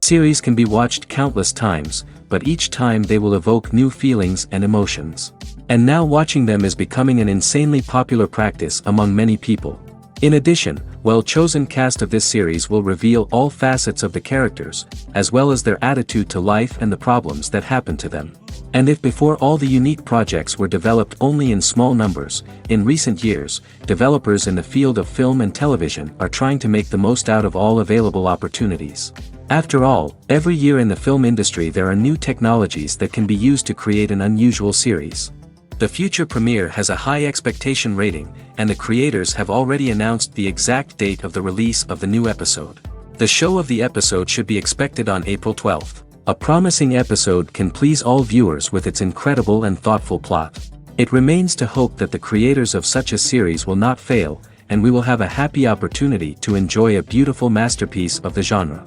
Series can be watched countless times, but each time they will evoke new feelings and emotions. And now watching them is becoming an insanely popular practice among many people. In addition, well-chosen cast of this series will reveal all facets of the characters, as well as their attitude to life and the problems that happen to them. And if before all the unique projects were developed only in small numbers, in recent years, developers in the field of film and television are trying to make the most out of all available opportunities. After all, every year in the film industry there are new technologies that can be used to create an unusual series. The future premiere has a high expectation rating, and the creators have already announced the exact date of the release of the new episode. The show of the episode should be expected on April 12th. A promising episode can please all viewers with its incredible and thoughtful plot. It remains to hope that the creators of such a series will not fail, and we will have a happy opportunity to enjoy a beautiful masterpiece of the genre.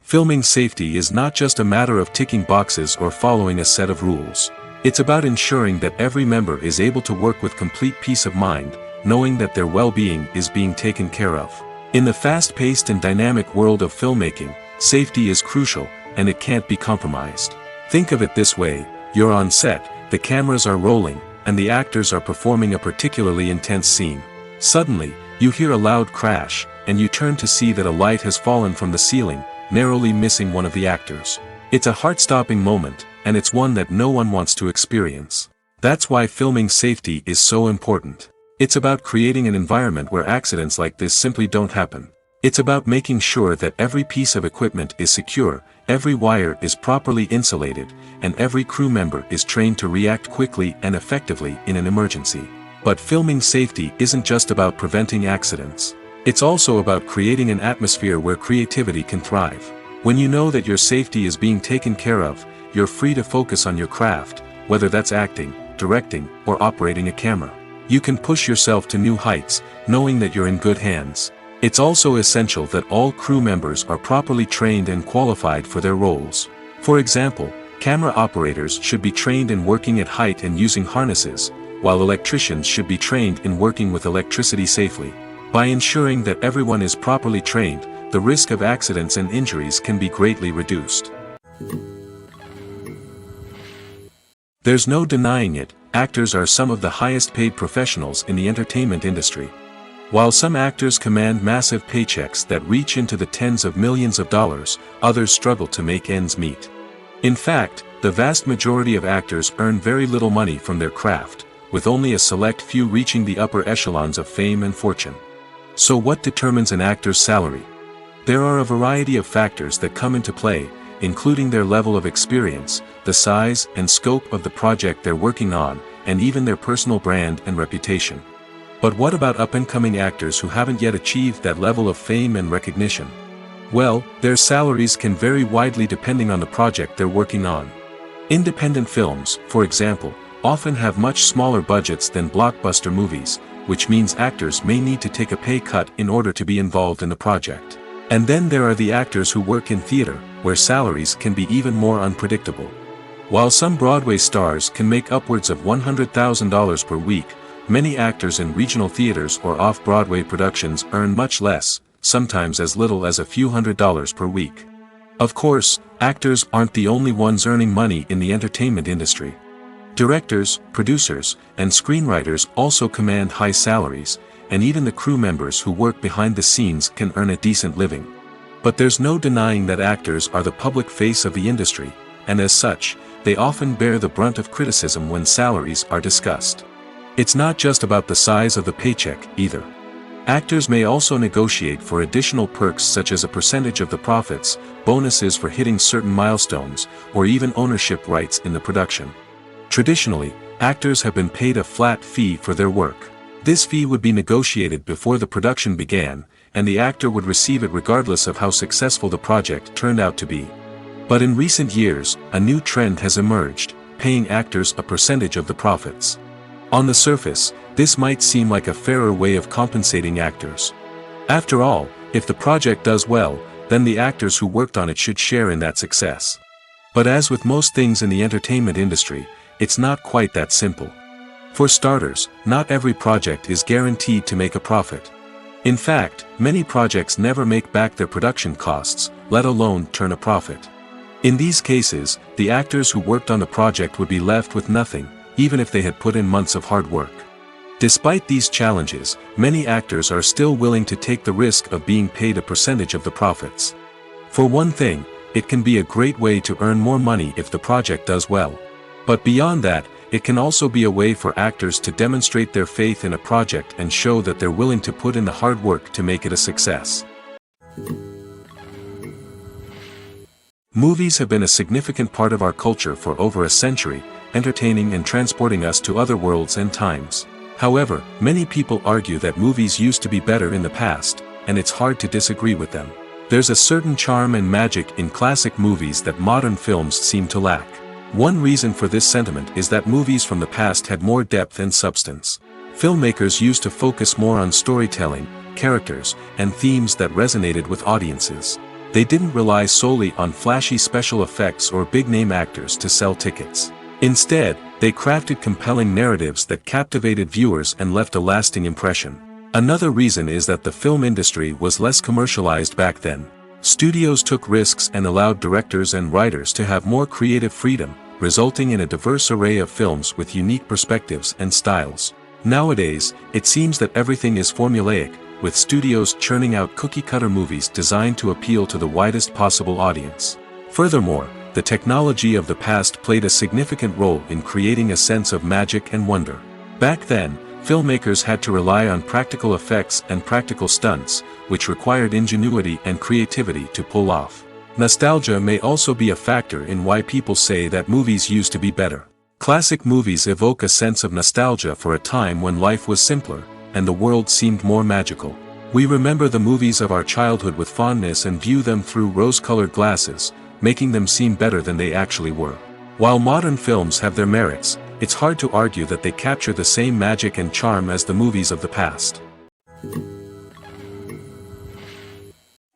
Filming safety is not just a matter of ticking boxes or following a set of rules. It's about ensuring that every member is able to work with complete peace of mind, knowing that their well-being is being taken care of. In the fast-paced and dynamic world of filmmaking, safety is crucial, and it can't be compromised. Think of it this way: you're on set, the cameras are rolling, and the actors are performing a particularly intense scene. Suddenly, you hear a loud crash, and you turn to see that a light has fallen from the ceiling, narrowly missing one of the actors. It's a heart-stopping moment, and it's one that no one wants to experience. That's why filming safety is so important. It's about creating an environment where accidents like this simply don't happen. It's about making sure that every piece of equipment is secure, every wire is properly insulated, and every crew member is trained to react quickly and effectively in an emergency. But filming safety isn't just about preventing accidents. It's also about creating an atmosphere where creativity can thrive. When you know that your safety is being taken care of, you're free to focus on your craft, whether that's acting, directing, or operating a camera. You can push yourself to new heights, knowing that you're in good hands. It's also essential that all crew members are properly trained and qualified for their roles. For example, camera operators should be trained in working at height and using harnesses, while electricians should be trained in working with electricity safely. By ensuring that everyone is properly trained, the risk of accidents and injuries can be greatly reduced. There's no denying it, actors are some of the highest paid professionals in the entertainment industry. While some actors command massive paychecks that reach into the tens of millions of dollars, others struggle to make ends meet. In fact, the vast majority of actors earn very little money from their craft, with only a select few reaching the upper echelons of fame and fortune. So what determines an actor's salary? There are a variety of factors that come into play, including their level of experience, the size and scope of the project they're working on, and even their personal brand and reputation. But what about up-and-coming actors who haven't yet achieved that level of fame and recognition? Well, their salaries can vary widely depending on the project they're working on. Independent films, for example, often have much smaller budgets than blockbuster movies, which means actors may need to take a pay cut in order to be involved in the project. And then there are the actors who work in theater, where salaries can be even more unpredictable. While some Broadway stars can make upwards of $100,000 per week, many actors in regional theaters or off-Broadway productions earn much less, sometimes as little as a few $100s per week. Of course, actors aren't the only ones earning money in the entertainment industry. Directors, producers, and screenwriters also command high salaries, and even the crew members who work behind the scenes can earn a decent living. But there's no denying that actors are the public face of the industry, and as such, they often bear the brunt of criticism when salaries are discussed. It's not just about the size of the paycheck, either. Actors may also negotiate for additional perks such as a percentage of the profits, bonuses for hitting certain milestones, or even ownership rights in the production. Traditionally, actors have been paid a flat fee for their work. This fee would be negotiated before the production began, and the actor would receive it regardless of how successful the project turned out to be. But in recent years, a new trend has emerged, paying actors a percentage of the profits. On the surface, this might seem like a fairer way of compensating actors. After all, if the project does well, then the actors who worked on it should share in that success. But as with most things in the entertainment industry, it's not quite that simple. For starters, not every project is guaranteed to make a profit. In fact, many projects never make back their production costs, let alone turn a profit. In these cases, the actors who worked on the project would be left with nothing, even if they had put in months of hard work. Despite these challenges, many actors are still willing to take the risk of being paid a percentage of the profits. For one thing, it can be a great way to earn more money if the project does well. But beyond that, it can also be a way for actors to demonstrate their faith in a project and show that they're willing to put in the hard work to make it a success. Movies have been a significant part of our culture for over a century, entertaining and transporting us to other worlds and times. However, many people argue that movies used to be better in the past, and it's hard to disagree with them. There's a certain charm and magic in classic movies that modern films seem to lack. One reason for this sentiment is that movies from the past had more depth and substance. Filmmakers used to focus more on storytelling, characters, and themes that resonated with audiences. They didn't rely solely on flashy special effects or big-name actors to sell tickets. Instead, they crafted compelling narratives that captivated viewers and left a lasting impression. Another reason is that the film industry was less commercialized back then. Studios took risks and allowed directors and writers to have more creative freedom, resulting in a diverse array of films with unique perspectives and styles. Nowadays, it seems that everything is formulaic, with studios churning out cookie-cutter movies designed to appeal to the widest possible audience. Furthermore, the technology of the past played a significant role in creating a sense of magic and wonder. Back then, filmmakers had to rely on practical effects and practical stunts, which required ingenuity and creativity to pull off. Nostalgia may also be a factor in why people say that movies used to be better. Classic movies evoke a sense of nostalgia for a time when life was simpler, and the world seemed more magical. We remember the movies of our childhood with fondness and view them through rose-colored glasses, making them seem better than they actually were. While modern films have their merits, it's hard to argue that they capture the same magic and charm as the movies of the past.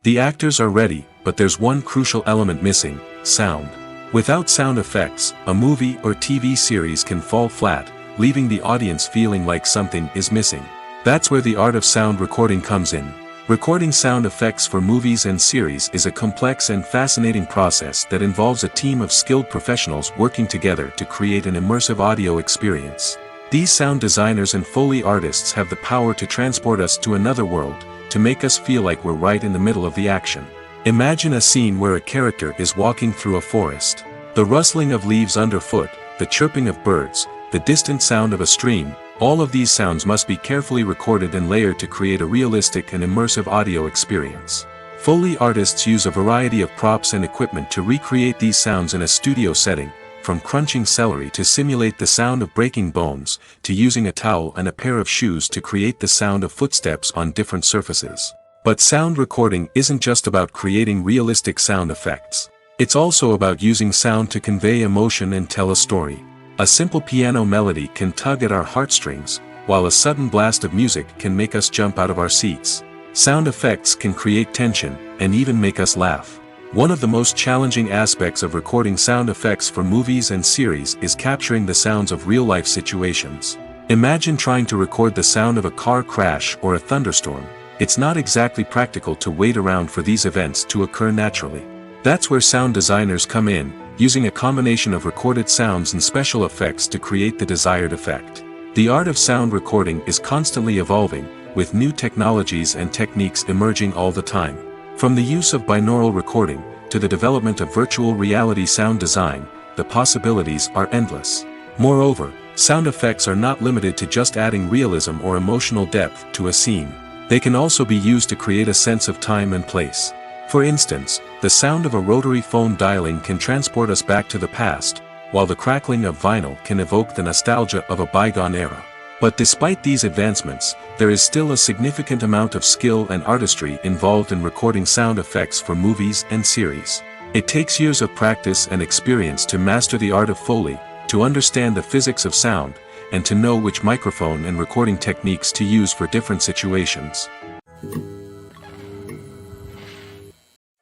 The actors are ready, but there's one crucial element missing: sound. Without sound effects, a movie or TV series can fall flat, leaving the audience feeling like something is missing. That's where the art of sound recording comes in. Recording sound effects for movies and series is a complex and fascinating process that involves a team of skilled professionals working together to create an immersive audio experience. These sound designers and Foley artists have the power to transport us to another world, to make us feel like we're right in the middle of the action. Imagine a scene where a character is walking through a forest. The rustling of leaves underfoot, the chirping of birds, the distant sound of a stream, all of these sounds must be carefully recorded and layered to create a realistic and immersive audio experience. Foley artists use a variety of props and equipment to recreate these sounds in a studio setting, from crunching celery to simulate the sound of breaking bones, to using a towel and a pair of shoes to create the sound of footsteps on different surfaces. But sound recording isn't just about creating realistic sound effects. It's also about using sound to convey emotion and tell a story. A simple piano melody can tug at our heartstrings, while a sudden blast of music can make us jump out of our seats. Sound effects can create tension, and even make us laugh. One of the most challenging aspects of recording sound effects for movies and series is capturing the sounds of real-life situations. Imagine trying to record the sound of a car crash or a thunderstorm. It's not exactly practical to wait around for these events to occur naturally. That's where sound designers come in, using a combination of recorded sounds and special effects to create the desired effect. The art of sound recording is constantly evolving, with new technologies and techniques emerging all the time. From the use of binaural recording, to the development of virtual reality sound design, the possibilities are endless. Moreover, sound effects are not limited to just adding realism or emotional depth to a scene. They can also be used to create a sense of time and place. For instance, the sound of a rotary phone dialing can transport us back to the past, while the crackling of vinyl can evoke the nostalgia of a bygone era. But despite these advancements, there is still a significant amount of skill and artistry involved in recording sound effects for movies and series. It takes years of practice and experience to master the art of Foley, to understand the physics of sound, and to know which microphone and recording techniques to use for different situations.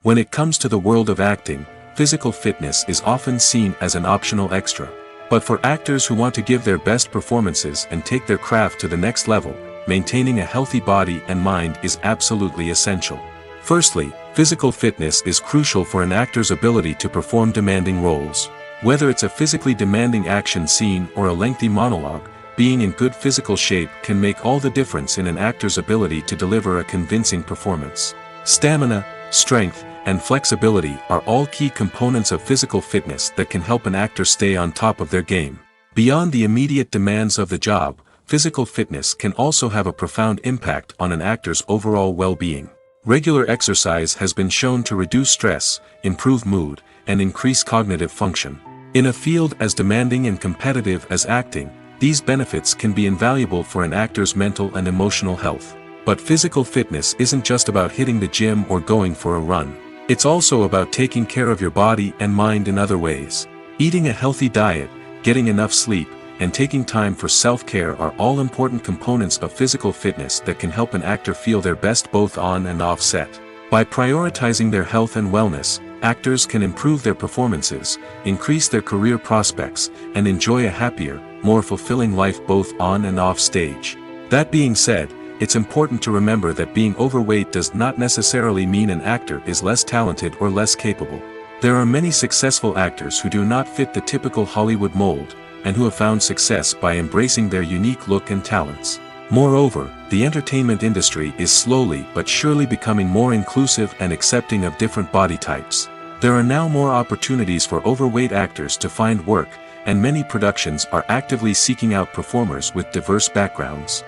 When it comes to the world of acting, physical fitness is often seen as an optional extra. But for actors who want to give their best performances and take their craft to the next level, maintaining a healthy body and mind is absolutely essential. Firstly, physical fitness is crucial for an actor's ability to perform demanding roles. Whether it's a physically demanding action scene or a lengthy monologue, being in good physical shape can make all the difference in an actor's ability to deliver a convincing performance. Stamina, strength, and flexibility are all key components of physical fitness that can help an actor stay on top of their game. Beyond the immediate demands of the job, physical fitness can also have a profound impact on an actor's overall well-being. Regular exercise has been shown to reduce stress, improve mood, and increase cognitive function. In a field as demanding and competitive as acting, these benefits can be invaluable for an actor's mental and emotional health. But physical fitness isn't just about hitting the gym or going for a run. It's also about taking care of your body and mind in other ways. Eating a healthy diet, getting enough sleep, and taking time for self-care are all important components of physical fitness that can help an actor feel their best both on and off set. By prioritizing their health and wellness, actors can improve their performances, increase their career prospects, and enjoy a happier, more fulfilling life both on and off stage. That being said, it's important to remember that being overweight does not necessarily mean an actor is less talented or less capable. There are many successful actors who do not fit the typical Hollywood mold, and who have found success by embracing their unique look and talents. Moreover, the entertainment industry is slowly but surely becoming more inclusive and accepting of different body types. There are now more opportunities for overweight actors to find work, and many productions are actively seeking out performers with diverse backgrounds.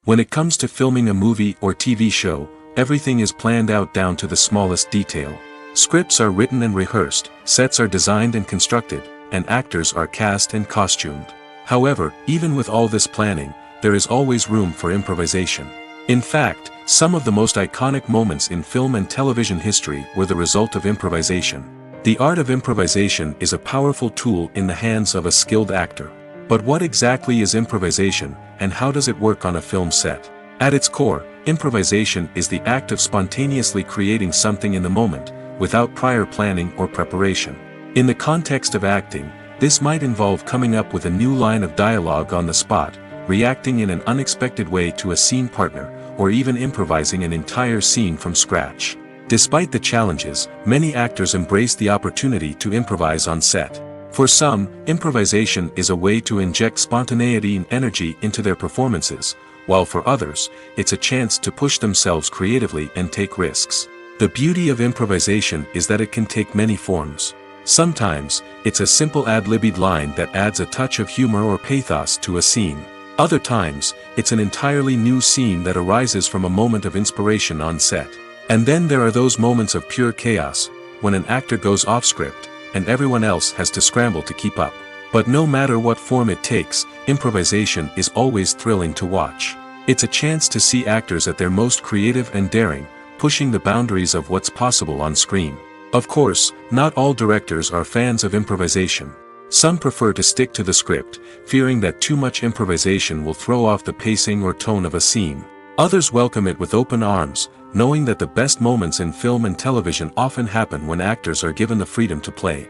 When it comes to filming a movie or TV show, everything is planned out down to the smallest detail. Scripts are written and rehearsed, sets are designed and constructed, and actors are cast and costumed. However, even with all this planning, there is always room for improvisation. In fact, some of the most iconic moments in film and television history were the result of improvisation. The art of improvisation is a powerful tool in the hands of a skilled actor. But what exactly is improvisation, and how does it work on a film set? At its core, improvisation is the act of spontaneously creating something in the moment, without prior planning or preparation. In the context of acting, this might involve coming up with a new line of dialogue on the spot, reacting in an unexpected way to a scene partner, or even improvising an entire scene from scratch. Despite the challenges, many actors embrace the opportunity to improvise on set. For some, improvisation is a way to inject spontaneity and energy into their performances, while for others, it's a chance to push themselves creatively and take risks. The beauty of improvisation is that it can take many forms. Sometimes, it's a simple ad-libbed line that adds a touch of humor or pathos to a scene. Other times, it's an entirely new scene that arises from a moment of inspiration on set. And then there are those moments of pure chaos, when an actor goes off script, and everyone else has to scramble to keep up. But no matter what form it takes, improvisation is always thrilling to watch. It's a chance to see actors at their most creative and daring, pushing the boundaries of what's possible on screen. Of course, not all directors are fans of improvisation. Some prefer to stick to the script, fearing that too much improvisation will throw off the pacing or tone of a scene. Others welcome it with open arms, knowing that the best moments in film and television often happen when actors are given the freedom to play.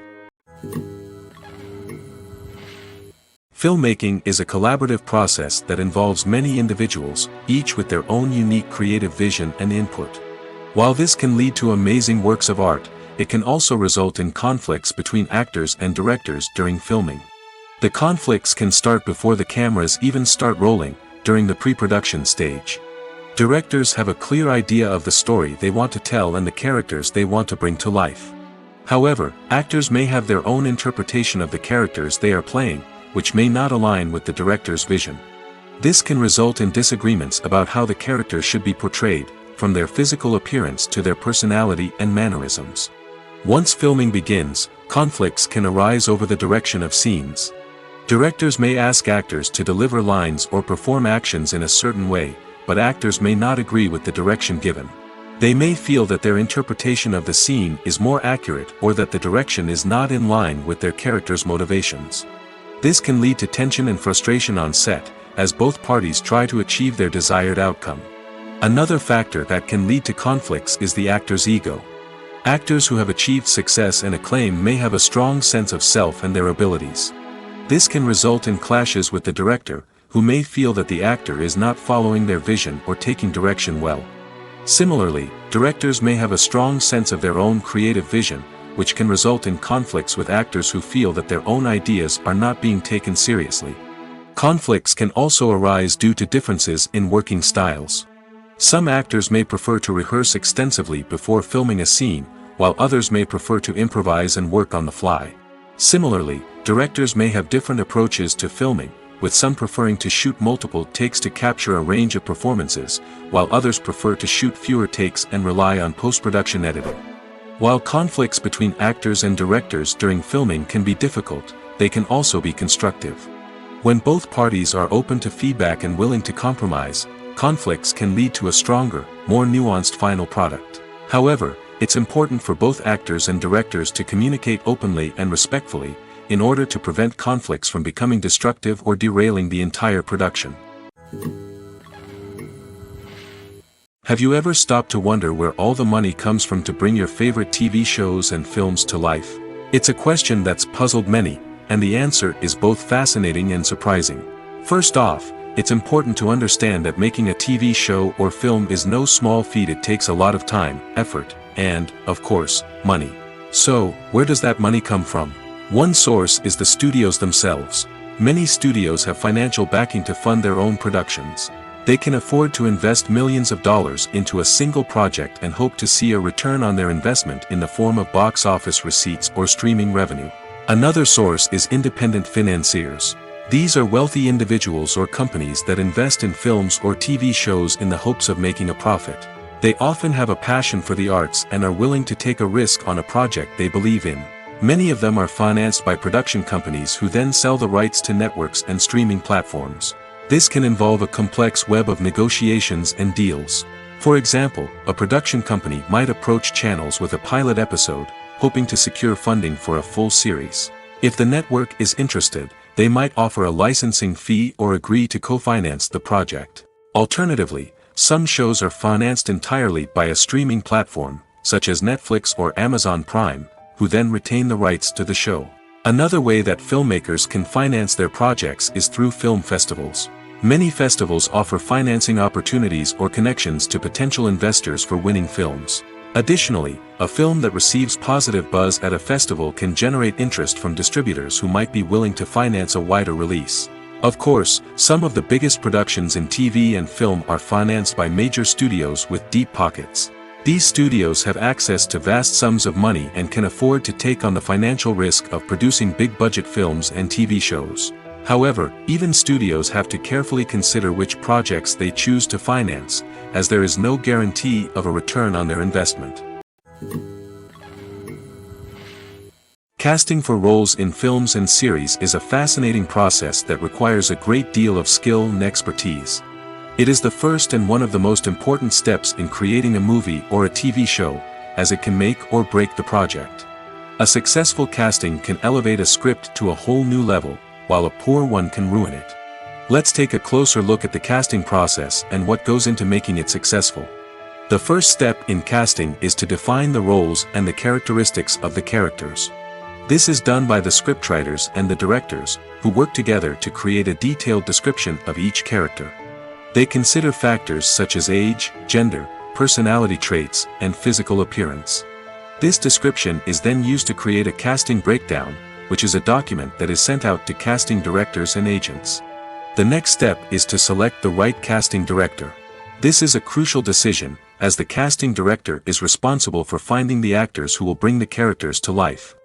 Filmmaking is a collaborative process that involves many individuals, each with their own unique creative vision and input. While this can lead to amazing works of art, it can also result in conflicts between actors and directors during filming. The conflicts can start before the cameras even start rolling, during the pre-production stage. Directors have a clear idea of the story they want to tell and the characters they want to bring to life. However, actors may have their own interpretation of the characters they are playing, which may not align with the director's vision. This can result in disagreements about how the characters should be portrayed, from their physical appearance to their personality and mannerisms. Once filming begins, conflicts can arise over the direction of scenes. Directors may ask actors to deliver lines or perform actions in a certain way, but actors may not agree with the direction given. They may feel that their interpretation of the scene is more accurate or that the direction is not in line with their character's motivations. This can lead to tension and frustration on set, as both parties try to achieve their desired outcome. Another factor that can lead to conflicts is the actor's ego. Actors who have achieved success and acclaim may have a strong sense of self and their abilities. This can result in clashes with the director, who may feel that the actor is not following their vision or taking direction well. Similarly, directors may have a strong sense of their own creative vision, which can result in conflicts with actors who feel that their own ideas are not being taken seriously. Conflicts can also arise due to differences in working styles. Some actors may prefer to rehearse extensively before filming a scene, while others may prefer to improvise and work on the fly. Similarly, directors may have different approaches to filming, with some preferring to shoot multiple takes to capture a range of performances, while others prefer to shoot fewer takes and rely on post-production editing. While conflicts between actors and directors during filming can be difficult, they can also be constructive. When both parties are open to feedback and willing to compromise, conflicts can lead to a stronger, more nuanced final product. However, it's important for both actors and directors to communicate openly and respectfully, in order to prevent conflicts from becoming destructive or derailing the entire production. Have you ever stopped to wonder where all the money comes from to bring your favorite TV shows and films to life? It's a question that's puzzled many, and the answer is both fascinating and surprising. First off, it's important to understand that making a TV show or film is no small feat. It takes a lot of time, effort, and, of course, money. So, where does that money come from? One source is the studios themselves. Many studios have financial backing to fund their own productions. They can afford to invest millions of dollars into a single project and hope to see a return on their investment in the form of box office receipts or streaming revenue. Another source is independent financiers. These are wealthy individuals or companies that invest in films or TV shows in the hopes of making a profit. They often have a passion for the arts and are willing to take a risk on a project they believe in. Many of them are financed by production companies who then sell the rights to networks and streaming platforms. This can involve a complex web of negotiations and deals. For example, a production company might approach channels with a pilot episode, hoping to secure funding for a full series. If the network is interested, they might offer a licensing fee or agree to co-finance the project. Alternatively, some shows are financed entirely by a streaming platform, such as Netflix or Amazon Prime, who then retain the rights to the show. Another way that filmmakers can finance their projects is through film festivals. Many festivals offer financing opportunities or connections to potential investors for winning films. Additionally, a film that receives positive buzz at a festival can generate interest from distributors who might be willing to finance a wider release. Of course, some of the biggest productions in TV and film are financed by major studios with deep pockets. These studios have access to vast sums of money and can afford to take on the financial risk of producing big-budget films and TV shows. However, even studios have to carefully consider which projects they choose to finance, as there is no guarantee of a return on their investment. Casting for roles in films and series is a fascinating process that requires a great deal of skill and expertise. It is the first and one of the most important steps in creating a movie or a TV show, as it can make or break the project. A successful casting can elevate a script to a whole new level, while a poor one can ruin it. Let's take a closer look at the casting process and what goes into making it successful. The first step in casting is to define the roles and the characteristics of the characters. This is done by the scriptwriters and the directors, who work together to create a detailed description of each character. They consider factors such as age, gender, personality traits, and physical appearance. This description is then used to create a casting breakdown, which is a document that is sent out to casting directors and agents. The next step is to select the right casting director. This is a crucial decision, as the casting director is responsible for finding the actors who will bring the characters to life.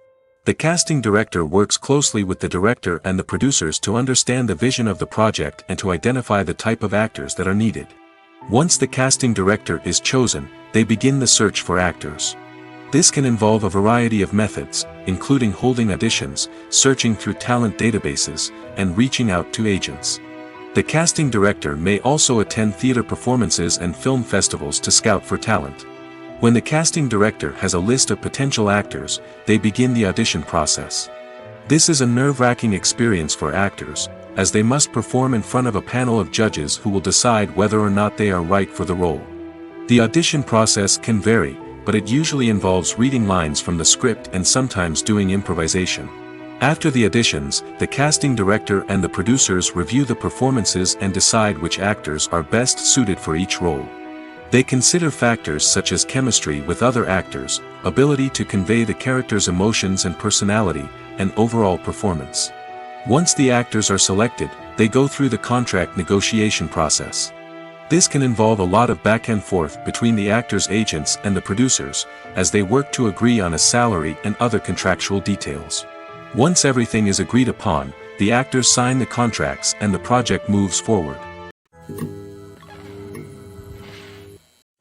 The casting director works closely with the director and the producers to understand the vision of the project and to identify the type of actors that are needed. Once the casting director is chosen, they begin the search for actors. This can involve a variety of methods, including holding auditions, searching through talent databases, and reaching out to agents. The casting director may also attend theater performances and film festivals to scout for talent. When the casting director has a list of potential actors, they begin the audition process. This is a nerve-wracking experience for actors, as they must perform in front of a panel of judges who will decide whether or not they are right for the role. The audition process can vary, but it usually involves reading lines from the script and sometimes doing improvisation. After the auditions, the casting director and the producers review the performances and decide which actors are best suited for each role. They consider factors such as chemistry with other actors, ability to convey the character's emotions and personality, and overall performance. Once the actors are selected, they go through the contract negotiation process. This can involve a lot of back and forth between the actors' agents and the producers, as they work to agree on a salary and other contractual details. Once everything is agreed upon, the actors sign the contracts and the project moves forward.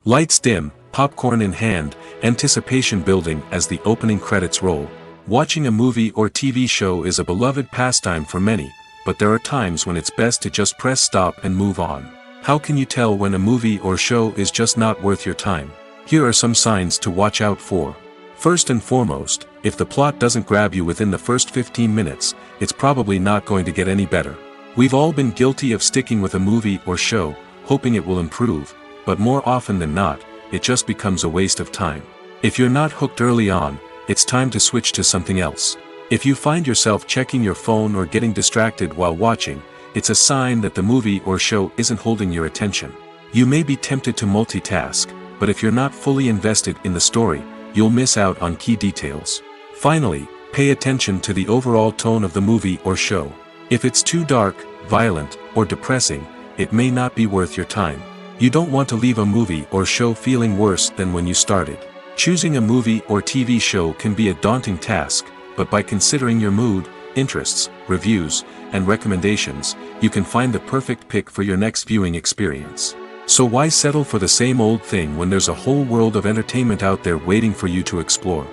Lights dim, popcorn in hand, anticipation building as the opening credits roll. Watching a movie or TV show is a beloved pastime for many, but there are times when it's best to just press stop and move on. How can you tell when a movie or show is just not worth your time? Here are some signs to watch out for. First and foremost, if the plot doesn't grab you within the first 15 minutes, it's probably not going to get any better. We've all been guilty of sticking with a movie or show, hoping it will improve, but more often than not, it just becomes a waste of time. If you're not hooked early on, it's time to switch to something else. If you find yourself checking your phone or getting distracted while watching, it's a sign that the movie or show isn't holding your attention. You may be tempted to multitask, but if you're not fully invested in the story, you'll miss out on key details. Finally, pay attention to the overall tone of the movie or show. If it's too dark, violent, or depressing, it may not be worth your time. You don't want to leave a movie or show feeling worse than when you started. Choosing a movie or TV show can be a daunting task, but by considering your mood, interests, reviews, and recommendations, you can find the perfect pick for your next viewing experience. So why settle for the same old thing when there's a whole world of entertainment out there waiting for you to explore?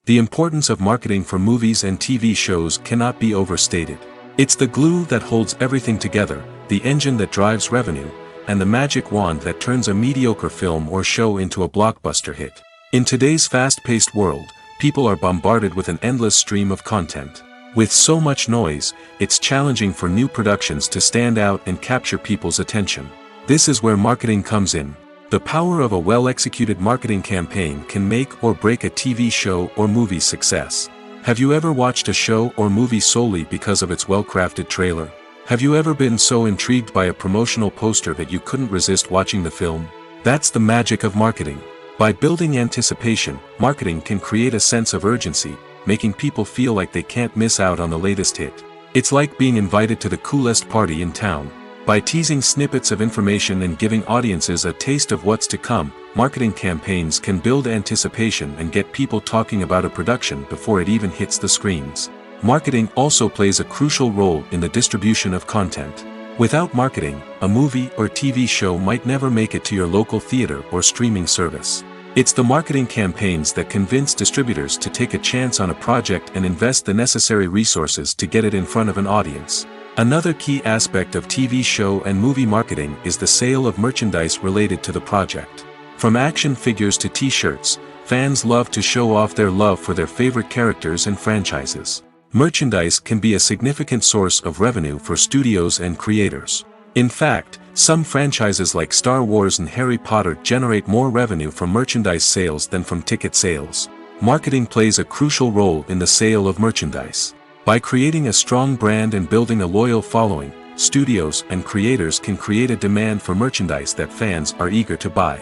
The importance of marketing for movies and TV shows cannot be overstated. It's the glue that holds everything together, the engine that drives revenue, and the magic wand that turns a mediocre film or show into a blockbuster hit. In today's fast-paced world, people are bombarded with an endless stream of content. With so much noise, it's challenging for new productions to stand out and capture people's attention. This is where marketing comes in. The power of a well-executed marketing campaign can make or break a TV show or movie's success. Have you ever watched a show or movie solely because of its well-crafted trailer? Have you ever been so intrigued by a promotional poster that you couldn't resist watching the film? That's the magic of marketing. By building anticipation, marketing can create a sense of urgency, making people feel like they can't miss out on the latest hit. It's like being invited to the coolest party in town. By teasing snippets of information and giving audiences a taste of what's to come, marketing campaigns can build anticipation and get people talking about a production before it even hits the screens. Marketing also plays a crucial role in the distribution of content. Without marketing, a movie or TV show might never make it to your local theater or streaming service. It's the marketing campaigns that convince distributors to take a chance on a project and invest the necessary resources to get it in front of an audience. Another key aspect of TV show and movie marketing is the sale of merchandise related to the project. From action figures to t-shirts, fans love to show off their love for their favorite characters and franchises. Merchandise can be a significant source of revenue for studios and creators. In fact, some franchises like Star Wars and Harry Potter generate more revenue from merchandise sales than from ticket sales. Marketing plays a crucial role in the sale of merchandise. By creating a strong brand and building a loyal following, studios and creators can create a demand for merchandise that fans are eager to buy.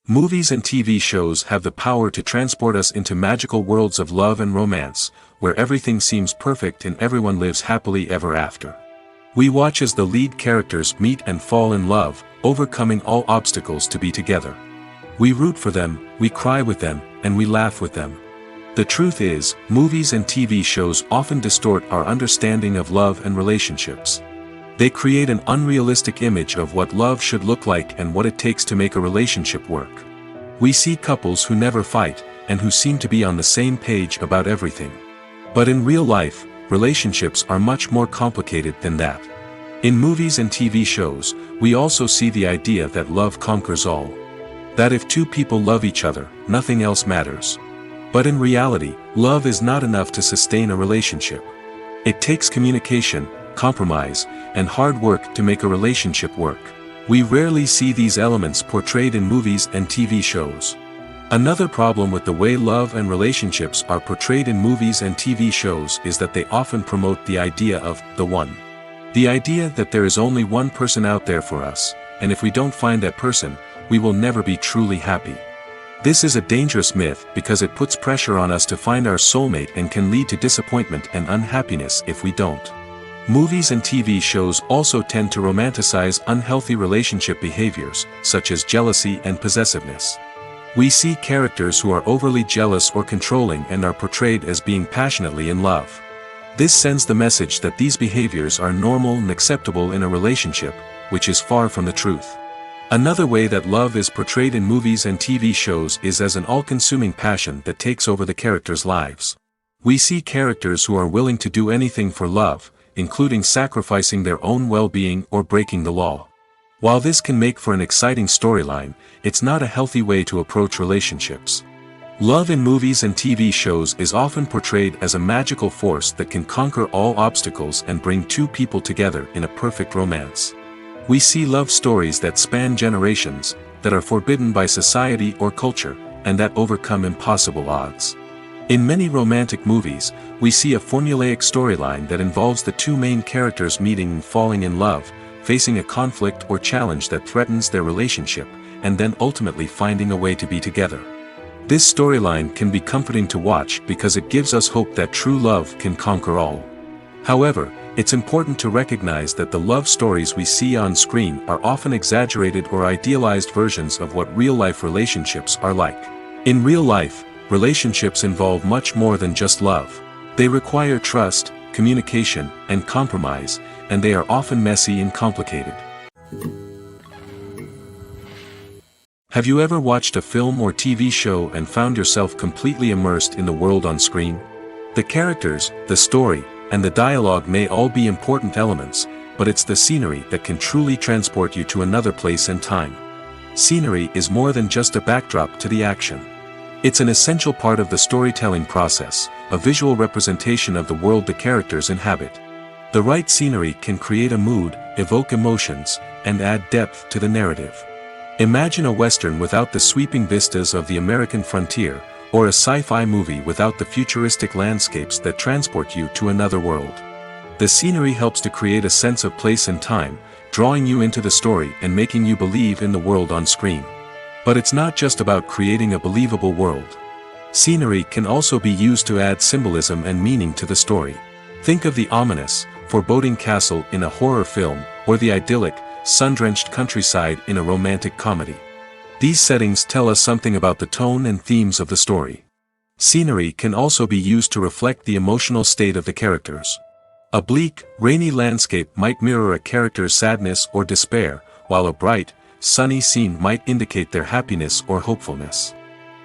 Movies and TV shows have the power to transport us into magical worlds of love and romance, where everything seems perfect and everyone lives happily ever after. We watch as the lead characters meet and fall in love, overcoming all obstacles to be together. We root for them, we cry with them, and we laugh with them. The truth is, movies and TV shows often distort our understanding of love and relationships. They create an unrealistic image of what love should look like and what it takes to make a relationship work. We see couples who never fight, and who seem to be on the same page about everything. But in real life, relationships are much more complicated than that. In movies and TV shows, we also see the idea that love conquers all. That if two people love each other, nothing else matters. But in reality, love is not enough to sustain a relationship. It takes communication, compromise, and hard work to make a relationship work. We rarely see these elements portrayed in movies and TV shows. Another problem with the way love and relationships are portrayed in movies and TV shows is that they often promote the idea of the one. The idea that there is only one person out there for us, and if we don't find that person, we will never be truly happy. This is a dangerous myth because it puts pressure on us to find our soulmate and can lead to disappointment and unhappiness if we don't. Movies and TV shows also tend to romanticize unhealthy relationship behaviors, such as jealousy and possessiveness. We see characters who are overly jealous or controlling and are portrayed as being passionately in love. This sends the message that these behaviors are normal and acceptable in a relationship, which is far from the truth. Another way that love is portrayed in movies and TV shows is as an all-consuming passion that takes over the characters' lives. We see characters who are willing to do anything for love, including sacrificing their own well-being or breaking the law. While this can make for an exciting storyline, it's not a healthy way to approach relationships. Love in movies and TV shows is often portrayed as a magical force that can conquer all obstacles and bring two people together in a perfect romance. We see love stories that span generations, that are forbidden by society or culture, and that overcome impossible odds. In many romantic movies, we see a formulaic storyline that involves the two main characters meeting and falling in love, facing a conflict or challenge that threatens their relationship, and then ultimately finding a way to be together. This storyline can be comforting to watch because it gives us hope that true love can conquer all. However, it's important to recognize that the love stories we see on screen are often exaggerated or idealized versions of what real-life relationships are like. In real life, relationships involve much more than just love. They require trust, communication, and compromise, and they are often messy and complicated. Have you ever watched a film or TV show and found yourself completely immersed in the world on screen? The characters, the story, and the dialogue may all be important elements, but it's the scenery that can truly transport you to another place and time. Scenery is more than just a backdrop to the action. It's an essential part of the storytelling process, a visual representation of the world the characters inhabit. The right scenery can create a mood, evoke emotions, and add depth to the narrative. Imagine a Western without the sweeping vistas of the American frontier, or a sci-fi movie without the futuristic landscapes that transport you to another world. The scenery helps to create a sense of place and time, drawing you into the story and making you believe in the world on screen. But it's not just about creating a believable world. Scenery can also be used to add symbolism and meaning to the story. Think of the ominous, foreboding castle in a horror film, or the idyllic, sun-drenched countryside in a romantic comedy. These settings tell us something about the tone and themes of the story. Scenery can also be used to reflect the emotional state of the characters. A bleak, rainy landscape might mirror a character's sadness or despair, while a bright, sunny scene might indicate their happiness or hopefulness.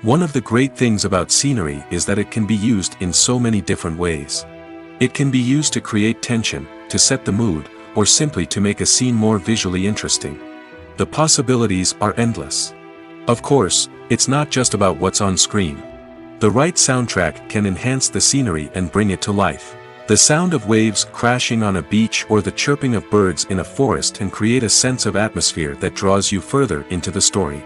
One of the great things about scenery is that it can be used in so many different ways. It can be used to create tension, to set the mood, or simply to make a scene more visually interesting. The possibilities are endless. Of course, it's not just about what's on screen. The right soundtrack can enhance the scenery and bring it to life. The sound of waves crashing on a beach or the chirping of birds in a forest can create a sense of atmosphere that draws you further into the story.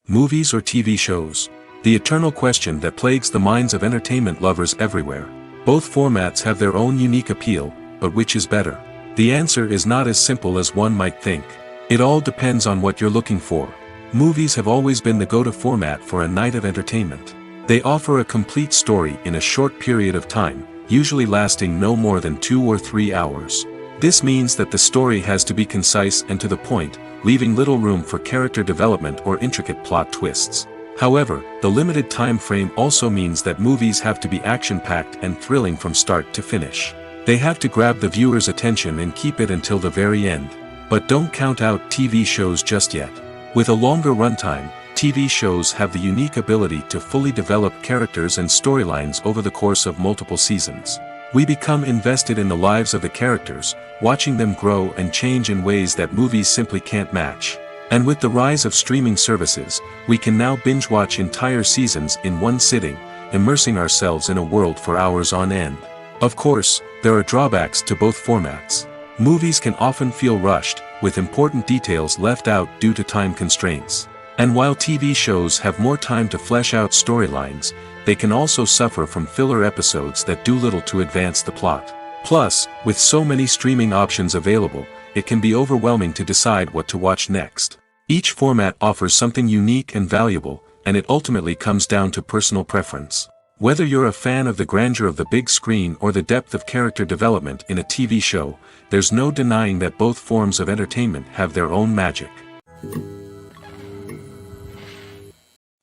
Movies or TV shows? The eternal question that plagues the minds of entertainment lovers everywhere. Both formats have their own unique appeal, but which is better? The answer is not as simple as one might think. It all depends on what you're looking for. Movies have always been the go-to format for a night of entertainment. They offer a complete story in a short period of time, usually lasting no more than 2 or 3 hours. This means that the story has to be concise and to the point, leaving little room for character development or intricate plot twists. However, the limited time frame also means that movies have to be action-packed and thrilling from start to finish. They have to grab the viewer's attention and keep it until the very end. But don't count out TV shows just yet. With a longer runtime, TV shows have the unique ability to fully develop characters and storylines over the course of multiple seasons. We become invested in the lives of the characters, watching them grow and change in ways that movies simply can't match. And with the rise of streaming services, we can now binge-watch entire seasons in one sitting, immersing ourselves in a world for hours on end. Of course, there are drawbacks to both formats. Movies can often feel rushed, with important details left out due to time constraints. And while TV shows have more time to flesh out storylines, they can also suffer from filler episodes that do little to advance the plot. Plus, with so many streaming options available, it can be overwhelming to decide what to watch next. Each format offers something unique and valuable, and it ultimately comes down to personal preference. Whether you're a fan of the grandeur of the big screen or the depth of character development in a TV show, there's no denying that both forms of entertainment have their own magic.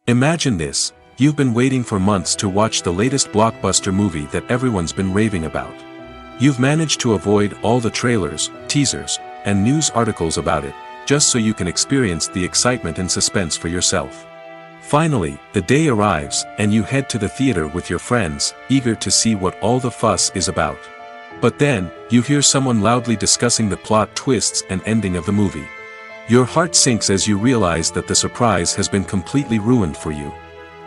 Imagine this: you've been waiting for months to watch the latest blockbuster movie that everyone's been raving about. You've managed to avoid all the trailers, teasers, and news articles about it, just so you can experience the excitement and suspense for yourself. Finally, the day arrives, and you head to the theater with your friends, eager to see what all the fuss is about. But then, you hear someone loudly discussing the plot twists and ending of the movie. Your heart sinks as you realize that the surprise has been completely ruined for you.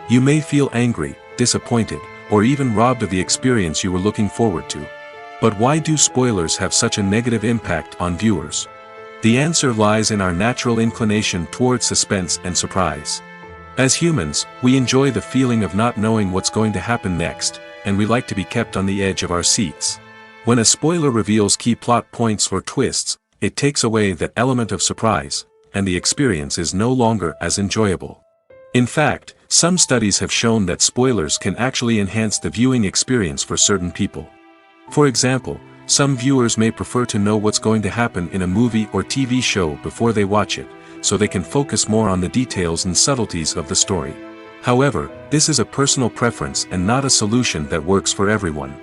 You may feel angry, disappointed, or even robbed of the experience you were looking forward to. But why do spoilers have such a negative impact on viewers? The answer lies in our natural inclination toward suspense and surprise. As humans, we enjoy the feeling of not knowing what's going to happen next, and we like to be kept on the edge of our seats. When a spoiler reveals key plot points or twists, it takes away that element of surprise, and the experience is no longer as enjoyable. In fact, some studies have shown that spoilers can actually enhance the viewing experience for certain people. For example, some viewers may prefer to know what's going to happen in a movie or TV show before they watch it, so they can focus more on the details and subtleties of the story. However, this is a personal preference and not a solution that works for everyone.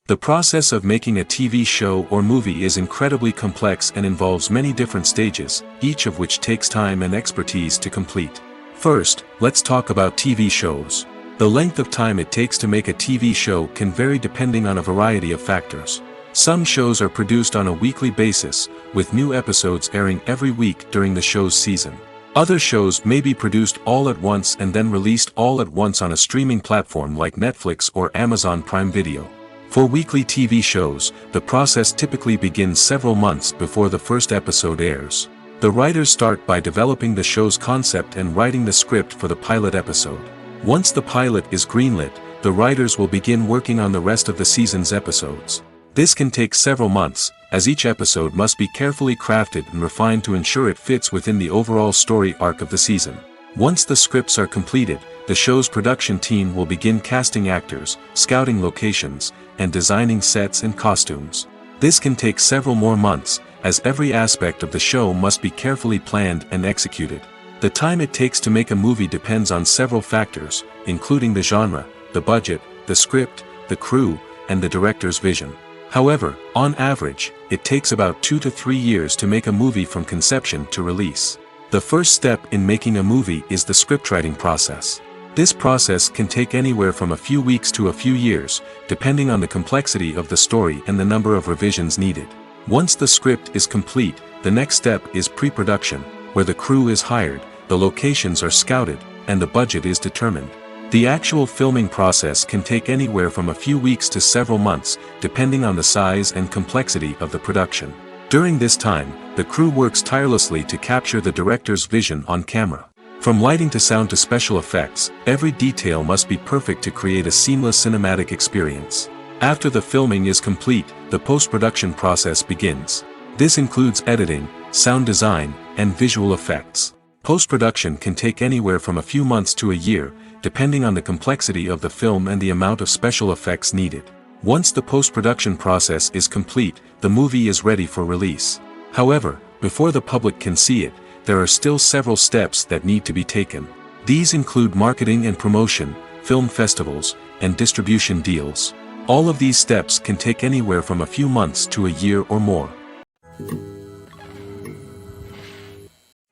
The process of making a TV show or movie is incredibly complex and involves many different stages, each of which takes time and expertise to complete. First, let's talk about TV shows. The length of time it takes to make a TV show can vary depending on a variety of factors. Some shows are produced on a weekly basis, with new episodes airing every week during the show's season. Other shows may be produced all at once and then released all at once on a streaming platform like Netflix or Amazon Prime Video. For weekly TV shows, the process typically begins several months before the first episode airs. The writers start by developing the show's concept and writing the script for the pilot episode. Once the pilot is greenlit, the writers will begin working on the rest of the season's episodes. This can take several months, as each episode must be carefully crafted and refined to ensure it fits within the overall story arc of the season. Once the scripts are completed, the show's production team will begin casting actors, scouting locations, and designing sets and costumes. This can take several more months, as every aspect of the show must be carefully planned and executed. The time it takes to make a movie depends on several factors, including the genre, the budget, the script, the crew, and the director's vision. However, on average, it takes about 2 to 3 years to make a movie from conception to release. The first step in making a movie is the scriptwriting process. This process can take anywhere from a few weeks to a few years, depending on the complexity of the story and the number of revisions needed. Once the script is complete, the next step is pre-production, where the crew is hired, the locations are scouted, and the budget is determined. The actual filming process can take anywhere from a few weeks to several months, depending on the size and complexity of the production. During this time, the crew works tirelessly to capture the director's vision on camera. From lighting to sound to special effects, every detail must be perfect to create a seamless cinematic experience. After the filming is complete, the post-production process begins. This includes editing, sound design, and visual effects. Post-production can take anywhere from a few months to a year, depending on the complexity of the film and the amount of special effects needed. Once the post-production process is complete, the movie is ready for release. However, before the public can see it, there are still several steps that need to be taken. These include marketing and promotion, film festivals, and distribution deals. All of these steps can take anywhere from a few months to a year or more.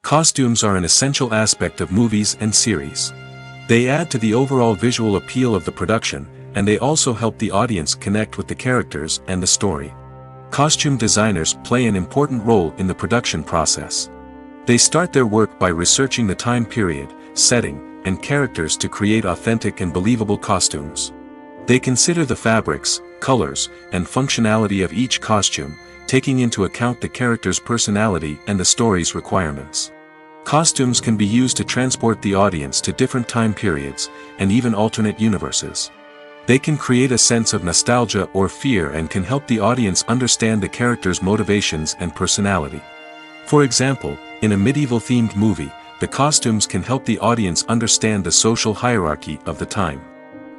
Costumes are an essential aspect of movies and series. They add to the overall visual appeal of the production, and they also help the audience connect with the characters and the story. Costume designers play an important role in the production process. They start their work by researching the time period, setting, and characters to create authentic and believable costumes. They consider the fabrics, colors, and functionality of each costume, taking into account the character's personality and the story's requirements. Costumes can be used to transport the audience to different time periods, and even alternate universes. They can create a sense of nostalgia or fear and can help the audience understand the character's motivations and personality. For example, in a medieval-themed movie, the costumes can help the audience understand the social hierarchy of the time.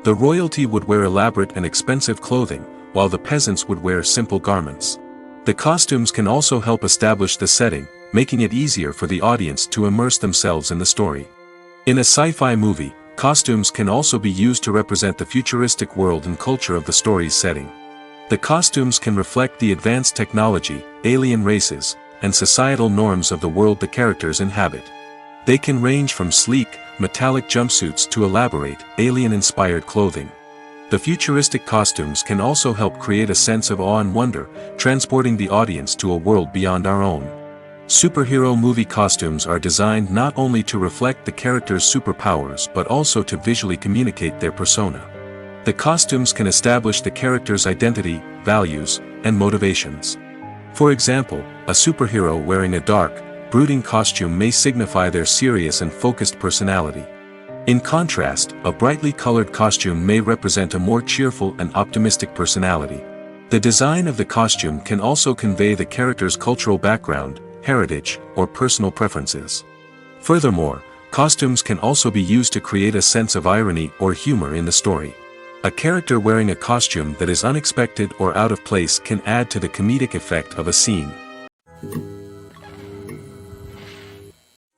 The royalty would wear elaborate and expensive clothing, while the peasants would wear simple garments. The costumes can also help establish the setting, making it easier for the audience to immerse themselves in the story. In a sci-fi movie, costumes can also be used to represent the futuristic world and culture of the story's setting. The costumes can reflect the advanced technology, alien races, and societal norms of the world the characters inhabit. They can range from sleek, metallic jumpsuits to elaborate, alien-inspired clothing. The futuristic costumes can also help create a sense of awe and wonder, transporting the audience to a world beyond our own. Superhero movie costumes are designed not only to reflect the character's superpowers but also to visually communicate their persona. The costumes can establish the character's identity, values, and motivations. For example, a superhero wearing a dark, brooding costume may signify their serious and focused personality. In contrast, a brightly colored costume may represent a more cheerful and optimistic personality. The design of the costume can also convey the character's cultural background, heritage, or personal preferences. Furthermore, costumes can also be used to create a sense of irony or humor in the story. A character wearing a costume that is unexpected or out of place can add to the comedic effect of a scene.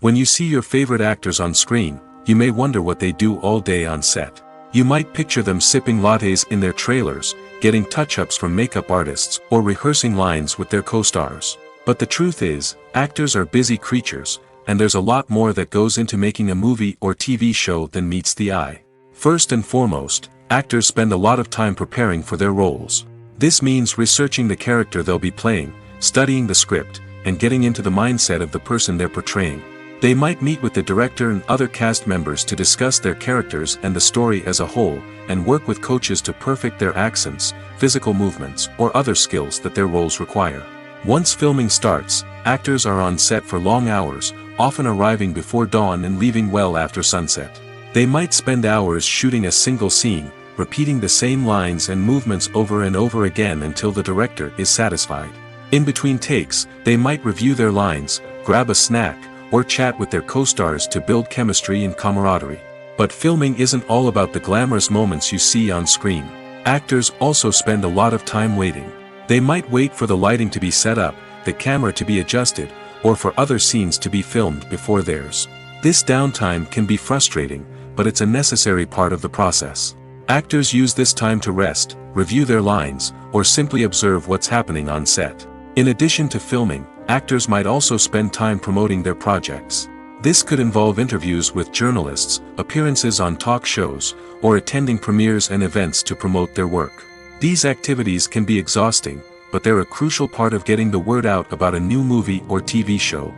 When you see your favorite actors on screen, you may wonder what they do all day on set. You might picture them sipping lattes in their trailers, getting touch-ups from makeup artists, or rehearsing lines with their co-stars. But the truth is, actors are busy creatures, and there's a lot more that goes into making a movie or TV show than meets the eye. First and foremost, actors spend a lot of time preparing for their roles. This means researching the character they'll be playing, studying the script, and getting into the mindset of the person they're portraying. They might meet with the director and other cast members to discuss their characters and the story as a whole, and work with coaches to perfect their accents, physical movements, or other skills that their roles require. Once filming starts, actors are on set for long hours, often arriving before dawn and leaving well after sunset. They might spend hours shooting a single scene, repeating the same lines and movements over and over again until the director is satisfied. In between takes, they might review their lines, grab a snack, or chat with their co-stars to build chemistry and camaraderie. But filming isn't all about the glamorous moments you see on screen. Actors also spend a lot of time waiting. They might wait for the lighting to be set up, the camera to be adjusted, or for other scenes to be filmed before theirs. This downtime can be frustrating, but it's a necessary part of the process. Actors use this time to rest, review their lines, or simply observe what's happening on set. In addition to filming, actors might also spend time promoting their projects. This could involve interviews with journalists, appearances on talk shows, or attending premieres and events to promote their work. These activities can be exhausting, but they're a crucial part of getting the word out about a new movie or TV show.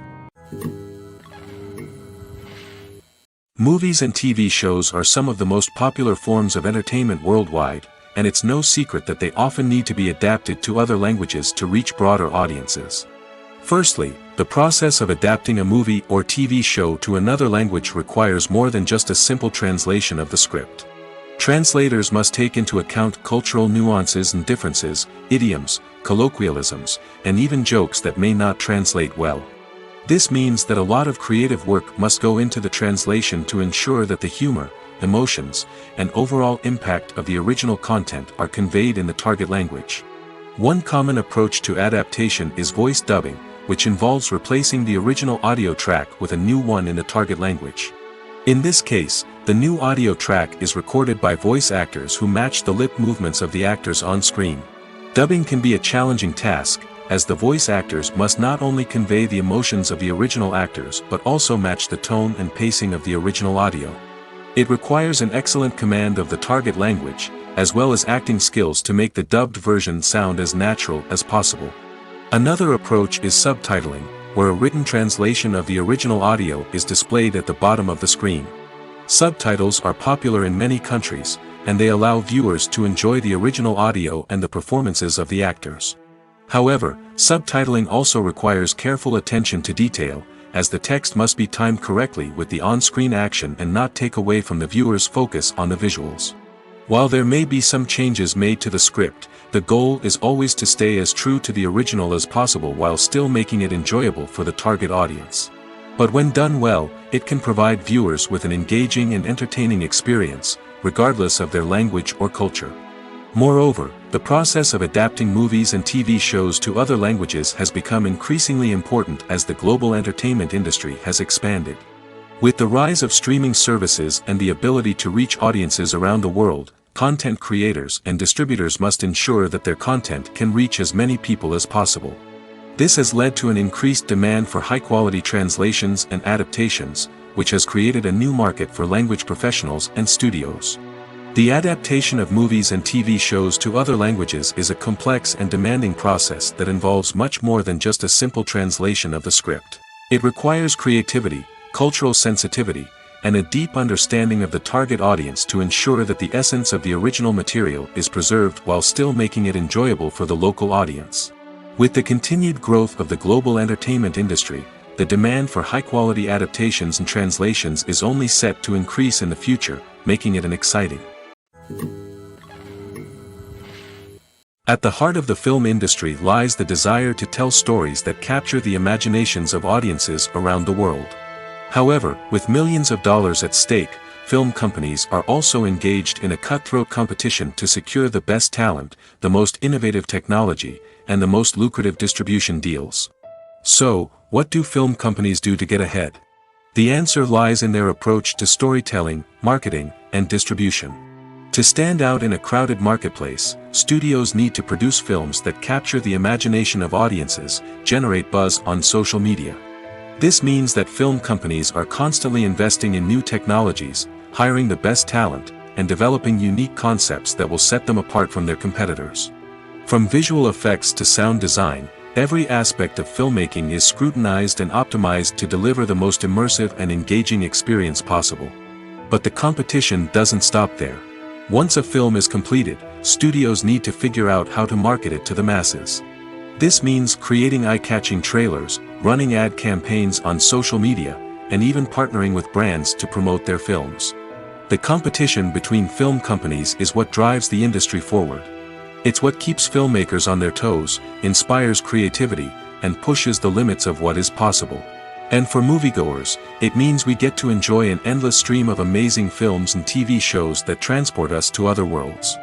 Movies and TV shows are some of the most popular forms of entertainment worldwide, and it's no secret that they often need to be adapted to other languages to reach broader audiences. Firstly, the process of adapting a movie or TV show to another language requires more than just a simple translation of the script. Translators must take into account cultural nuances and differences, idioms, colloquialisms, and even jokes that may not translate well. This means that a lot of creative work must go into the translation to ensure that the humor, emotions, and overall impact of the original content are conveyed in the target language. One common approach to adaptation is voice dubbing, which involves replacing the original audio track with a new one in the target language. In this case, the new audio track is recorded by voice actors who match the lip movements of the actors on screen. Dubbing can be a challenging task, as the voice actors must not only convey the emotions of the original actors but also match the tone and pacing of the original audio. It requires an excellent command of the target language, as well as acting skills to make the dubbed version sound as natural as possible. Another approach is subtitling, where a written translation of the original audio is displayed at the bottom of the screen. Subtitles are popular in many countries, and they allow viewers to enjoy the original audio and the performances of the actors. However, subtitling also requires careful attention to detail, as the text must be timed correctly with the on-screen action and not take away from the viewer's focus on the visuals. While there may be some changes made to the script, the goal is always to stay as true to the original as possible while still making it enjoyable for the target audience. But when done well, it can provide viewers with an engaging and entertaining experience, regardless of their language or culture. Moreover, the process of adapting movies and TV shows to other languages has become increasingly important as the global entertainment industry has expanded. With the rise of streaming services and the ability to reach audiences around the world, content creators and distributors must ensure that their content can reach as many people as possible. This has led to an increased demand for high-quality translations and adaptations, which has created a new market for language professionals and studios. The adaptation of movies and TV shows to other languages is a complex and demanding process that involves much more than just a simple translation of the script. It requires creativity, cultural sensitivity, and a deep understanding of the target audience to ensure that the essence of the original material is preserved while still making it enjoyable for the local audience. With the continued growth of the global entertainment industry, the demand for high-quality adaptations and translations is only set to increase in the future, making it an exciting. At the heart of the film industry lies the desire to tell stories that capture the imaginations of audiences around the world. However, with millions of dollars at stake, film companies are also engaged in a cutthroat competition to secure the best talent, the most innovative technology, and the most lucrative distribution deals. So, what do film companies do to get ahead? The answer lies in their approach to storytelling, marketing, and distribution. To stand out in a crowded marketplace, studios need to produce films that capture the imagination of audiences, generate buzz on social media. This means that film companies are constantly investing in new technologies, hiring the best talent, and developing unique concepts that will set them apart from their competitors. From visual effects to sound design, every aspect of filmmaking is scrutinized and optimized to deliver the most immersive and engaging experience possible. But the competition doesn't stop there. Once a film is completed, studios need to figure out how to market it to the masses. This means creating eye-catching trailers, running ad campaigns on social media, and even partnering with brands to promote their films. The competition between film companies is what drives the industry forward. It's what keeps filmmakers on their toes, inspires creativity, and pushes the limits of what is possible. And for moviegoers, it means we get to enjoy an endless stream of amazing films and TV shows that transport us to other worlds.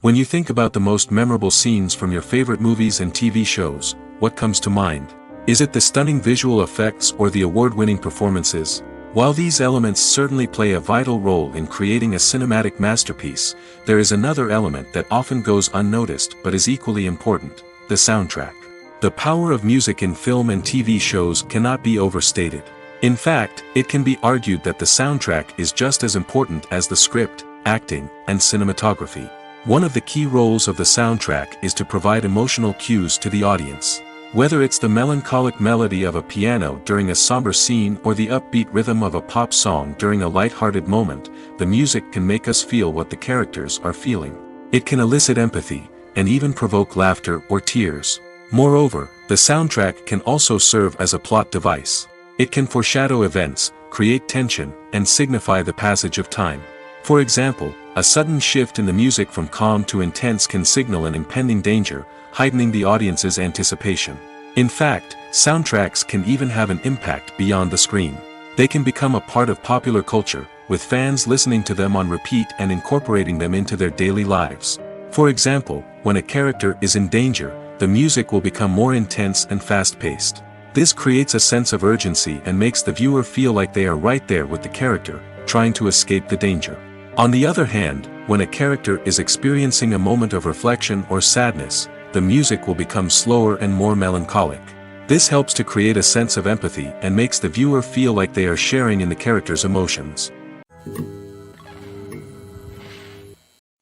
When you think about the most memorable scenes from your favorite movies and TV shows, what comes to mind? Is it the stunning visual effects or the award-winning performances? While these elements certainly play a vital role in creating a cinematic masterpiece, there is another element that often goes unnoticed but is equally important: the soundtrack. The power of music in film and TV shows cannot be overstated. In fact, it can be argued that the soundtrack is just as important as the script, acting, and cinematography. One of the key roles of the soundtrack is to provide emotional cues to the audience. Whether it's the melancholic melody of a piano during a somber scene or the upbeat rhythm of a pop song during a light-hearted moment, the music can make us feel what the characters are feeling. It can elicit empathy, and even provoke laughter or tears. Moreover, the soundtrack can also serve as a plot device. It can foreshadow events, create tension, and signify the passage of time. For example, a sudden shift in the music from calm to intense can signal an impending danger, heightening the audience's anticipation. In fact, soundtracks can even have an impact beyond the screen. They can become a part of popular culture, with fans listening to them on repeat and incorporating them into their daily lives. For example, when a character is in danger, the music will become more intense and fast-paced. This creates a sense of urgency and makes the viewer feel like they are right there with the character, trying to escape the danger. On the other hand, when a character is experiencing a moment of reflection or sadness, the music will become slower and more melancholic. This helps to create a sense of empathy and makes the viewer feel like they are sharing in the character's emotions.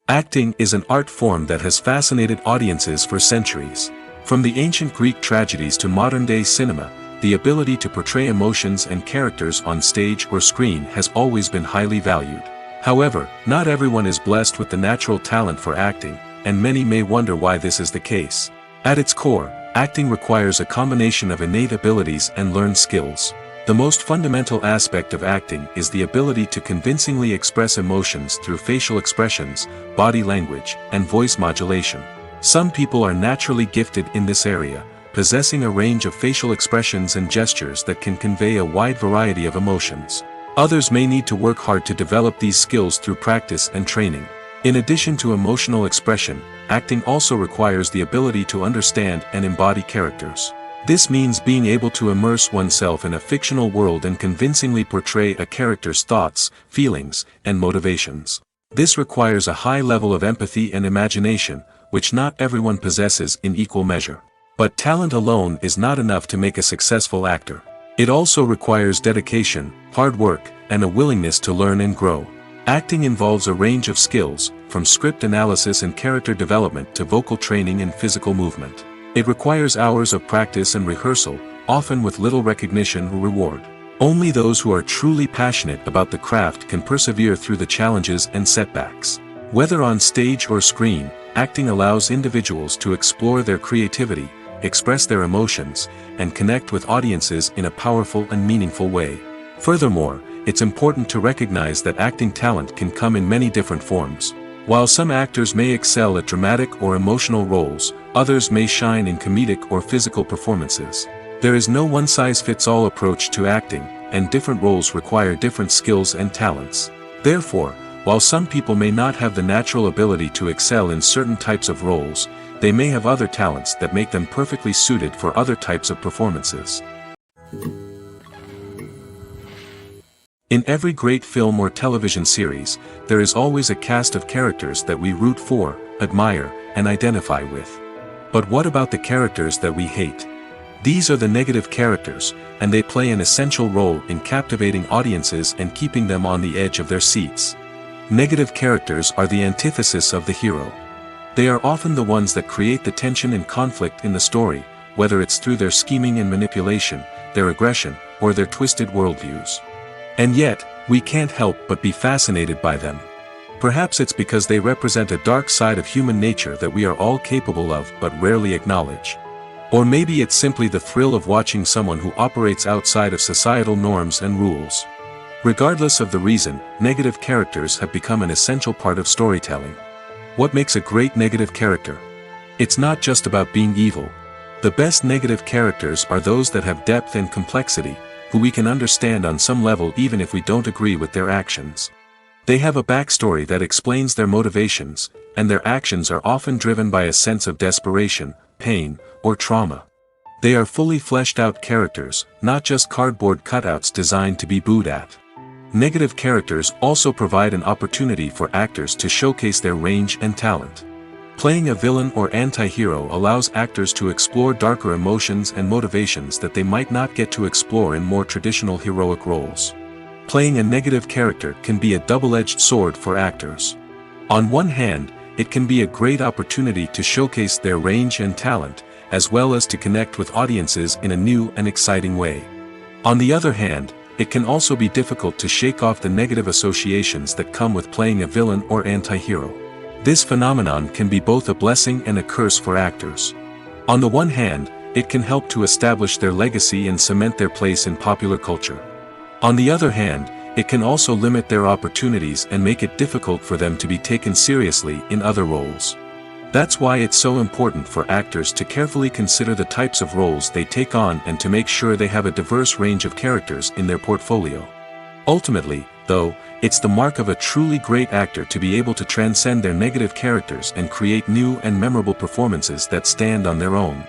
Acting is an art form that has fascinated audiences for centuries. From the ancient Greek tragedies to modern-day cinema, the ability to portray emotions and characters on stage or screen has always been highly valued. However, not everyone is blessed with the natural talent for acting, and many may wonder why this is the case. At its core, acting requires a combination of innate abilities and learned skills. The most fundamental aspect of acting is the ability to convincingly express emotions through facial expressions, body language, and voice modulation. Some people are naturally gifted in this area, possessing a range of facial expressions and gestures that can convey a wide variety of emotions. Others may need to work hard to develop these skills through practice and training. In addition to emotional expression, acting also requires the ability to understand and embody characters. This means being able to immerse oneself in a fictional world and convincingly portray a character's thoughts, feelings, and motivations. This requires a high level of empathy and imagination, which not everyone possesses in equal measure. But talent alone is not enough to make a successful actor. It also requires dedication, hard work, and a willingness to learn and grow. Acting involves a range of skills, from script analysis and character development to vocal training and physical movement. It requires hours of practice and rehearsal, often with little recognition or reward. Only those who are truly passionate about the craft can persevere through the challenges and setbacks. Whether on stage or screen, acting allows individuals to explore their creativity, express their emotions, and connect with audiences in a powerful and meaningful way. Furthermore, it's important to recognize that acting talent can come in many different forms. While some actors may excel at dramatic or emotional roles, others may shine in comedic or physical performances. There is no one-size-fits-all approach to acting, and different roles require different skills and talents. Therefore, while some people may not have the natural ability to excel in certain types of roles, they may have other talents that make them perfectly suited for other types of performances. In every great film or television series, there is always a cast of characters that we root for, admire, and identify with. But what about the characters that we hate? These are the negative characters, and they play an essential role in captivating audiences and keeping them on the edge of their seats. Negative characters are the antithesis of the hero. They are often the ones that create the tension and conflict in the story, whether it's through their scheming and manipulation, their aggression, or their twisted worldviews. And yet, we can't help but be fascinated by them. Perhaps it's because they represent a dark side of human nature that we are all capable of but rarely acknowledge. Or maybe it's simply the thrill of watching someone who operates outside of societal norms and rules. Regardless of the reason, negative characters have become an essential part of storytelling. What makes a great negative character? It's not just about being evil. The best negative characters are those that have depth and complexity, who we can understand on some level even if we don't agree with their actions. They have a backstory that explains their motivations, and their actions are often driven by a sense of desperation, pain, or trauma. They are fully fleshed out characters, not just cardboard cutouts designed to be booed at. Negative characters also provide an opportunity for actors to showcase their range and talent. Playing a villain or anti-hero allows actors to explore darker emotions and motivations that they might not get to explore in more traditional heroic roles. Playing a negative character can be a double-edged sword for actors. On one hand, it can be a great opportunity to showcase their range and talent, as well as to connect with audiences in a new and exciting way. On the other hand, it can also be difficult to shake off the negative associations that come with playing a villain or anti-hero. This phenomenon can be both a blessing and a curse for actors. On the one hand, it can help to establish their legacy and cement their place in popular culture. On the other hand, it can also limit their opportunities and make it difficult for them to be taken seriously in other roles. That's why it's so important for actors to carefully consider the types of roles they take on and to make sure they have a diverse range of characters in their portfolio. Ultimately, though, it's the mark of a truly great actor to be able to transcend their negative characters and create new and memorable performances that stand on their own.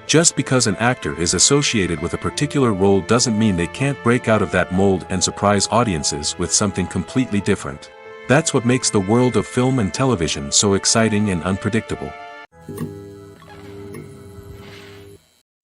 Just because an actor is associated with a particular role doesn't mean they can't break out of that mold and surprise audiences with something completely different. That's what makes the world of film and television so exciting and unpredictable.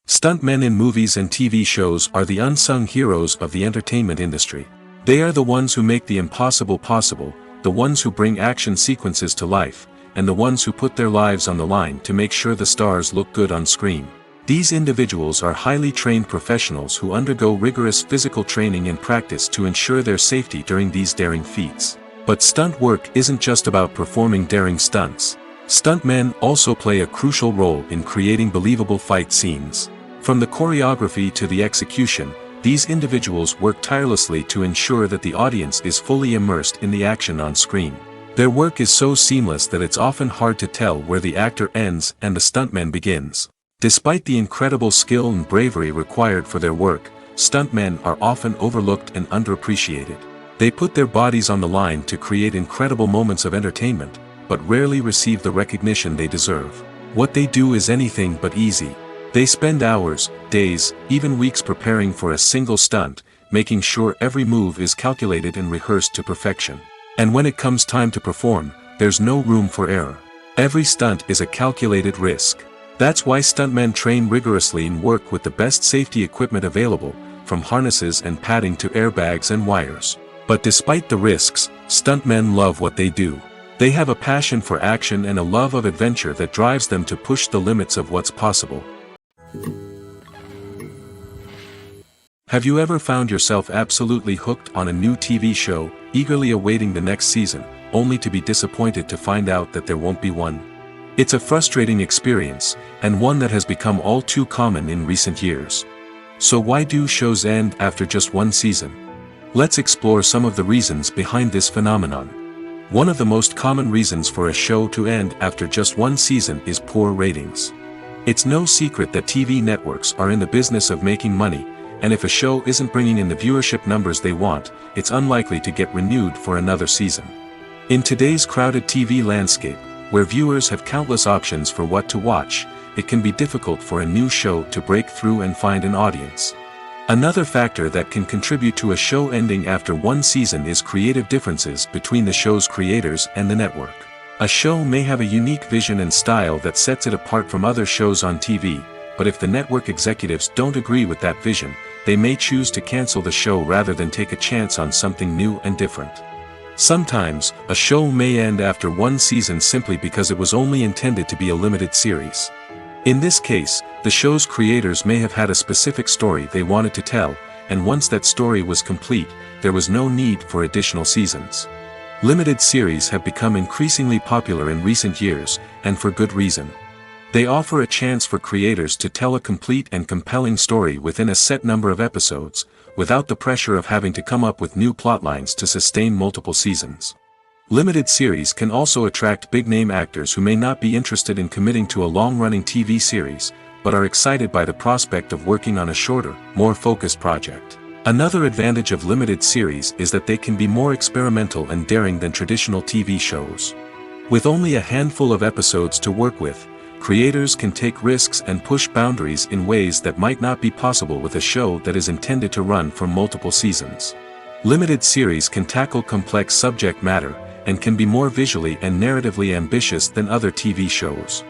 Stuntmen in movies and TV shows are the unsung heroes of the entertainment industry. They are the ones who make the impossible possible, the ones who bring action sequences to life, and the ones who put their lives on the line to make sure the stars look good on screen. These individuals are highly trained professionals who undergo rigorous physical training and practice to ensure their safety during these daring feats. But stunt work isn't just about performing daring stunts. Stuntmen also play a crucial role in creating believable fight scenes. From the choreography to the execution, these individuals work tirelessly to ensure that the audience is fully immersed in the action on screen. Their work is so seamless that it's often hard to tell where the actor ends and the stuntman begins. Despite the incredible skill and bravery required for their work, stuntmen are often overlooked and underappreciated. They put their bodies on the line to create incredible moments of entertainment, but rarely receive the recognition they deserve. What they do is anything but easy. They spend hours, days, even weeks preparing for a single stunt, making sure every move is calculated and rehearsed to perfection. And when it comes time to perform, there's no room for error. Every stunt is a calculated risk. That's why stuntmen train rigorously and work with the best safety equipment available, from harnesses and padding to airbags and wires. But despite the risks, stuntmen love what they do. They have a passion for action and a love of adventure that drives them to push the limits of what's possible. Have you ever found yourself absolutely hooked on a new TV show, eagerly awaiting the next season, only to be disappointed to find out that there won't be one? It's a frustrating experience, and one that has become all too common in recent years. So why do shows end after just one season? Let's explore some of the reasons behind this phenomenon. One of the most common reasons for a show to end after just one season is poor ratings. It's no secret that TV networks are in the business of making money, and if a show isn't bringing in the viewership numbers they want, it's unlikely to get renewed for another season. In today's crowded TV landscape, where viewers have countless options for what to watch, it can be difficult for a new show to break through and find an audience. Another factor that can contribute to a show ending after one season is creative differences between the show's creators and the network. A show may have a unique vision and style that sets it apart from other shows on TV, but if the network executives don't agree with that vision, they may choose to cancel the show rather than take a chance on something new and different. Sometimes, a show may end after one season simply because it was only intended to be a limited series. In this case, the show's creators may have had a specific story they wanted to tell, and once that story was complete, there was no need for additional seasons. Limited series have become increasingly popular in recent years, and for good reason. They offer a chance for creators to tell a complete and compelling story within a set number of episodes, without the pressure of having to come up with new plotlines to sustain multiple seasons. Limited series can also attract big-name actors who may not be interested in committing to a long-running TV series, but are excited by the prospect of working on a shorter, more focused project. Another advantage of limited series is that they can be more experimental and daring than traditional TV shows. With only a handful of episodes to work with, creators can take risks and push boundaries in ways that might not be possible with a show that is intended to run for multiple seasons. Limited series can tackle complex subject matter, and can be more visually and narratively ambitious than other TV shows.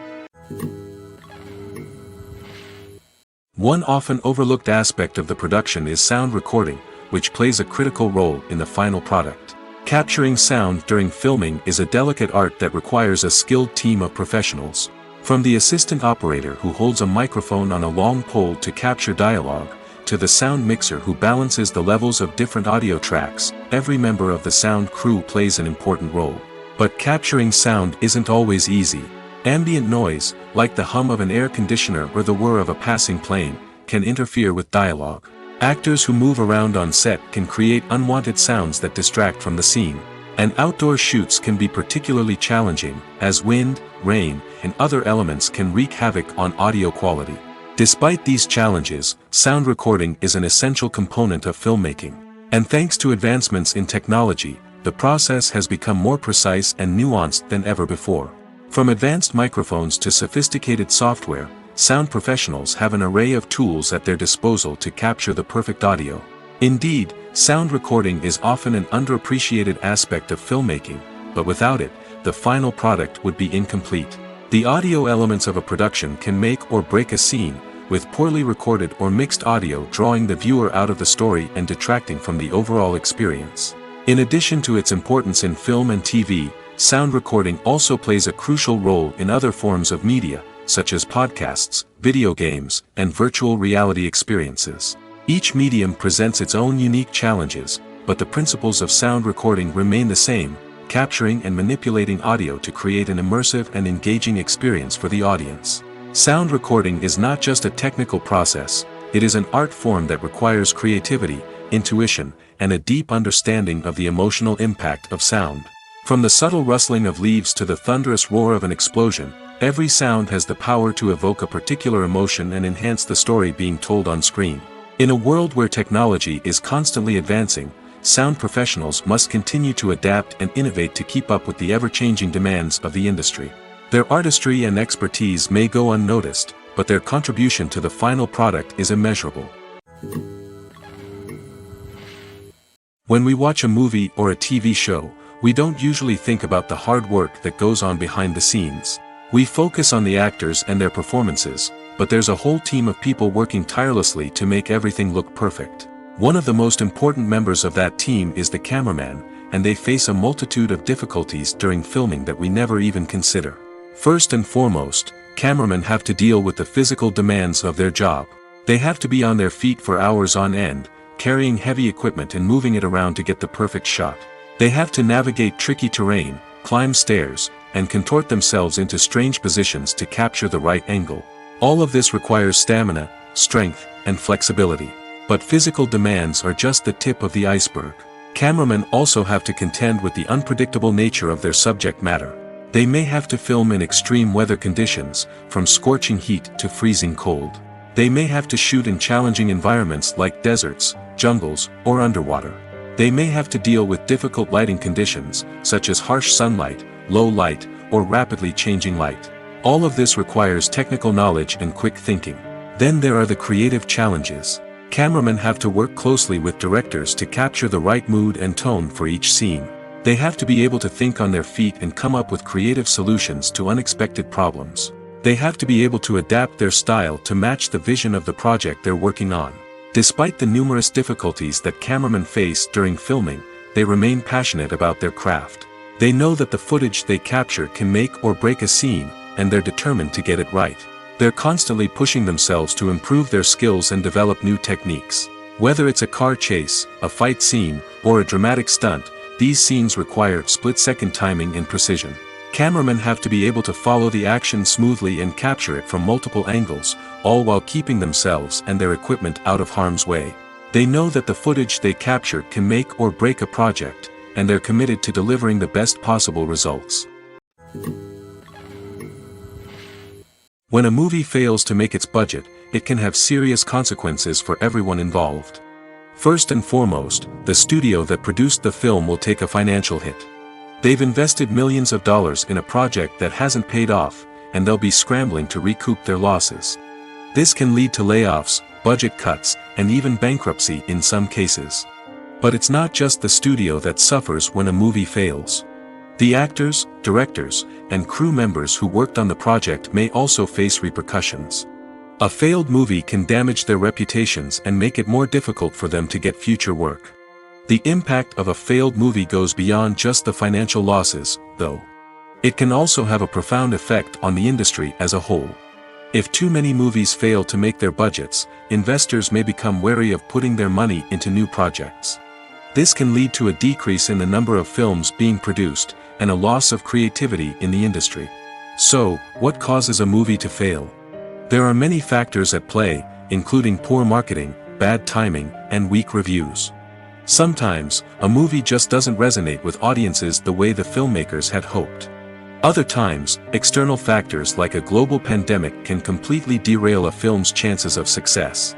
One often overlooked aspect of the production is sound recording, which plays a critical role in the final product. Capturing sound during filming is a delicate art that requires a skilled team of professionals. From the assistant operator who holds a microphone on a long pole to capture dialogue, to the sound mixer who balances the levels of different audio tracks, every member of the sound crew plays an important role. But capturing sound isn't always easy. Ambient noise, like the hum of an air conditioner or the whir of a passing plane, can interfere with dialogue. Actors who move around on set can create unwanted sounds that distract from the scene. And outdoor shoots can be particularly challenging, as wind, rain, and other elements can wreak havoc on audio quality. Despite these challenges, sound recording is an essential component of filmmaking. And thanks to advancements in technology, the process has become more precise and nuanced than ever before. From advanced microphones to sophisticated software, sound professionals have an array of tools at their disposal to capture the perfect audio. Indeed, sound recording is often an underappreciated aspect of filmmaking, but without it, the final product would be incomplete. The audio elements of a production can make or break a scene, with poorly recorded or mixed audio drawing the viewer out of the story and detracting from the overall experience. In addition to its importance in film and TV, sound recording also plays a crucial role in other forms of media, such as podcasts, video games, and virtual reality experiences. Each medium presents its own unique challenges, but the principles of sound recording remain the same, capturing and manipulating audio to create an immersive and engaging experience for the audience. Sound recording is not just a technical process, it is an art form that requires creativity, intuition, and a deep understanding of the emotional impact of sound. From the subtle rustling of leaves to the thunderous roar of an explosion, every sound has the power to evoke a particular emotion and enhance the story being told on screen. In a world where technology is constantly advancing, sound professionals must continue to adapt and innovate to keep up with the ever-changing demands of the industry. Their artistry and expertise may go unnoticed, but their contribution to the final product is immeasurable. When we watch a movie or a TV show, we don't usually think about the hard work that goes on behind the scenes. We focus on the actors and their performances, but there's a whole team of people working tirelessly to make everything look perfect. One of the most important members of that team is the cameraman, and they face a multitude of difficulties during filming that we never even consider. First and foremost, cameramen have to deal with the physical demands of their job. They have to be on their feet for hours on end, carrying heavy equipment and moving it around to get the perfect shot. They have to navigate tricky terrain, climb stairs, and contort themselves into strange positions to capture the right angle. All of this requires stamina, strength, and flexibility. But physical demands are just the tip of the iceberg. Cameramen also have to contend with the unpredictable nature of their subject matter. They may have to film in extreme weather conditions, from scorching heat to freezing cold. They may have to shoot in challenging environments like deserts, jungles, or underwater. They may have to deal with difficult lighting conditions, such as harsh sunlight, low light, or rapidly changing light. All of this requires technical knowledge and quick thinking. Then there are the creative challenges. Cameramen have to work closely with directors to capture the right mood and tone for each scene. They have to be able to think on their feet and come up with creative solutions to unexpected problems. They have to be able to adapt their style to match the vision of the project they're working on. Despite the numerous difficulties that cameramen face during filming, they remain passionate about their craft. They know that the footage they capture can make or break a scene, and they're determined to get it right. They're constantly pushing themselves to improve their skills and develop new techniques. Whether it's a car chase, a fight scene, or a dramatic stunt, these scenes require split-second timing and precision. Cameramen have to be able to follow the action smoothly and capture it from multiple angles, all while keeping themselves and their equipment out of harm's way. They know that the footage they capture can make or break a project, and they're committed to delivering the best possible results. When a movie fails to make its budget, it can have serious consequences for everyone involved. First and foremost, the studio that produced the film will take a financial hit. They've invested millions of dollars in a project that hasn't paid off, and they'll be scrambling to recoup their losses. This can lead to layoffs, budget cuts, and even bankruptcy in some cases. But it's not just the studio that suffers when a movie fails. The actors, directors, and crew members who worked on the project may also face repercussions. A failed movie can damage their reputations and make it more difficult for them to get future work. The impact of a failed movie goes beyond just the financial losses, though. It can also have a profound effect on the industry as a whole. If too many movies fail to make their budgets, investors may become wary of putting their money into new projects. This can lead to a decrease in the number of films being produced, and a loss of creativity in the industry. So, what causes a movie to fail? There are many factors at play, including poor marketing, bad timing, and weak reviews. Sometimes, a movie just doesn't resonate with audiences the way the filmmakers had hoped. Other times, external factors like a global pandemic can completely derail a film's chances of success.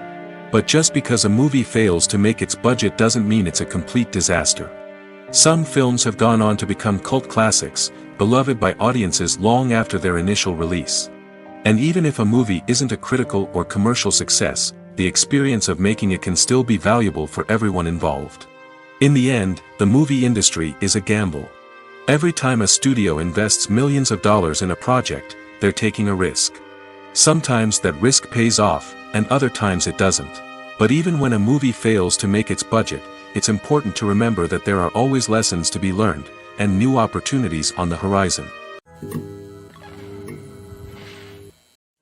But just because a movie fails to make its budget doesn't mean it's a complete disaster. Some films have gone on to become cult classics, beloved by audiences long after their initial release. And even if a movie isn't a critical or commercial success, the experience of making it can still be valuable for everyone involved. In the end, the movie industry is a gamble. Every time a studio invests millions of dollars in a project, they're taking a risk. Sometimes that risk pays off, and other times it doesn't. But even when a movie fails to make its budget, it's important to remember that there are always lessons to be learned, and new opportunities on the horizon.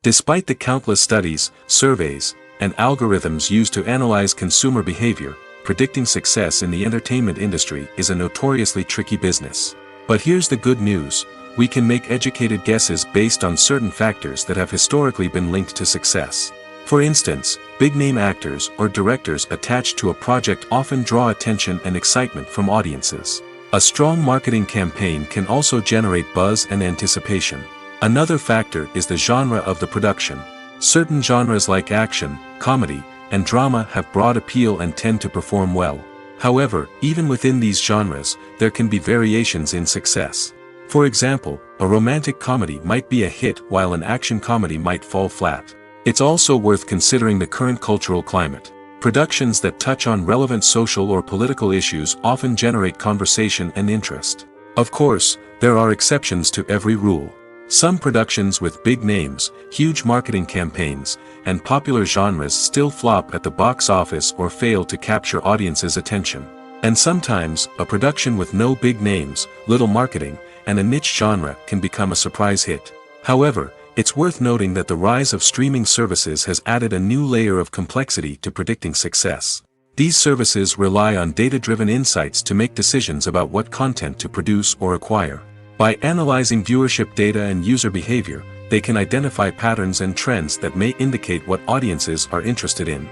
Despite the countless studies, surveys, and algorithms used to analyze consumer behavior, predicting success in the entertainment industry is a notoriously tricky business. But here's the good news: we can make educated guesses based on certain factors that have historically been linked to success. For instance, big-name actors or directors attached to a project often draw attention and excitement from audiences. A strong marketing campaign can also generate buzz and anticipation. Another factor is the genre of the production. Certain genres like action, comedy, and drama have broad appeal and tend to perform well. However, even within these genres, there can be variations in success. For example, a romantic comedy might be a hit while an action comedy might fall flat. It's also worth considering the current cultural climate. Productions that touch on relevant social or political issues often generate conversation and interest. Of course, there are exceptions to every rule. Some productions with big names, huge marketing campaigns, and popular genres still flop at the box office or fail to capture audiences' attention. And sometimes, a production with no big names, little marketing, and a niche genre can become a surprise hit. However, it's worth noting that the rise of streaming services has added a new layer of complexity to predicting success. These services rely on data-driven insights to make decisions about what content to produce or acquire. By analyzing viewership data and user behavior, they can identify patterns and trends that may indicate what audiences are interested in.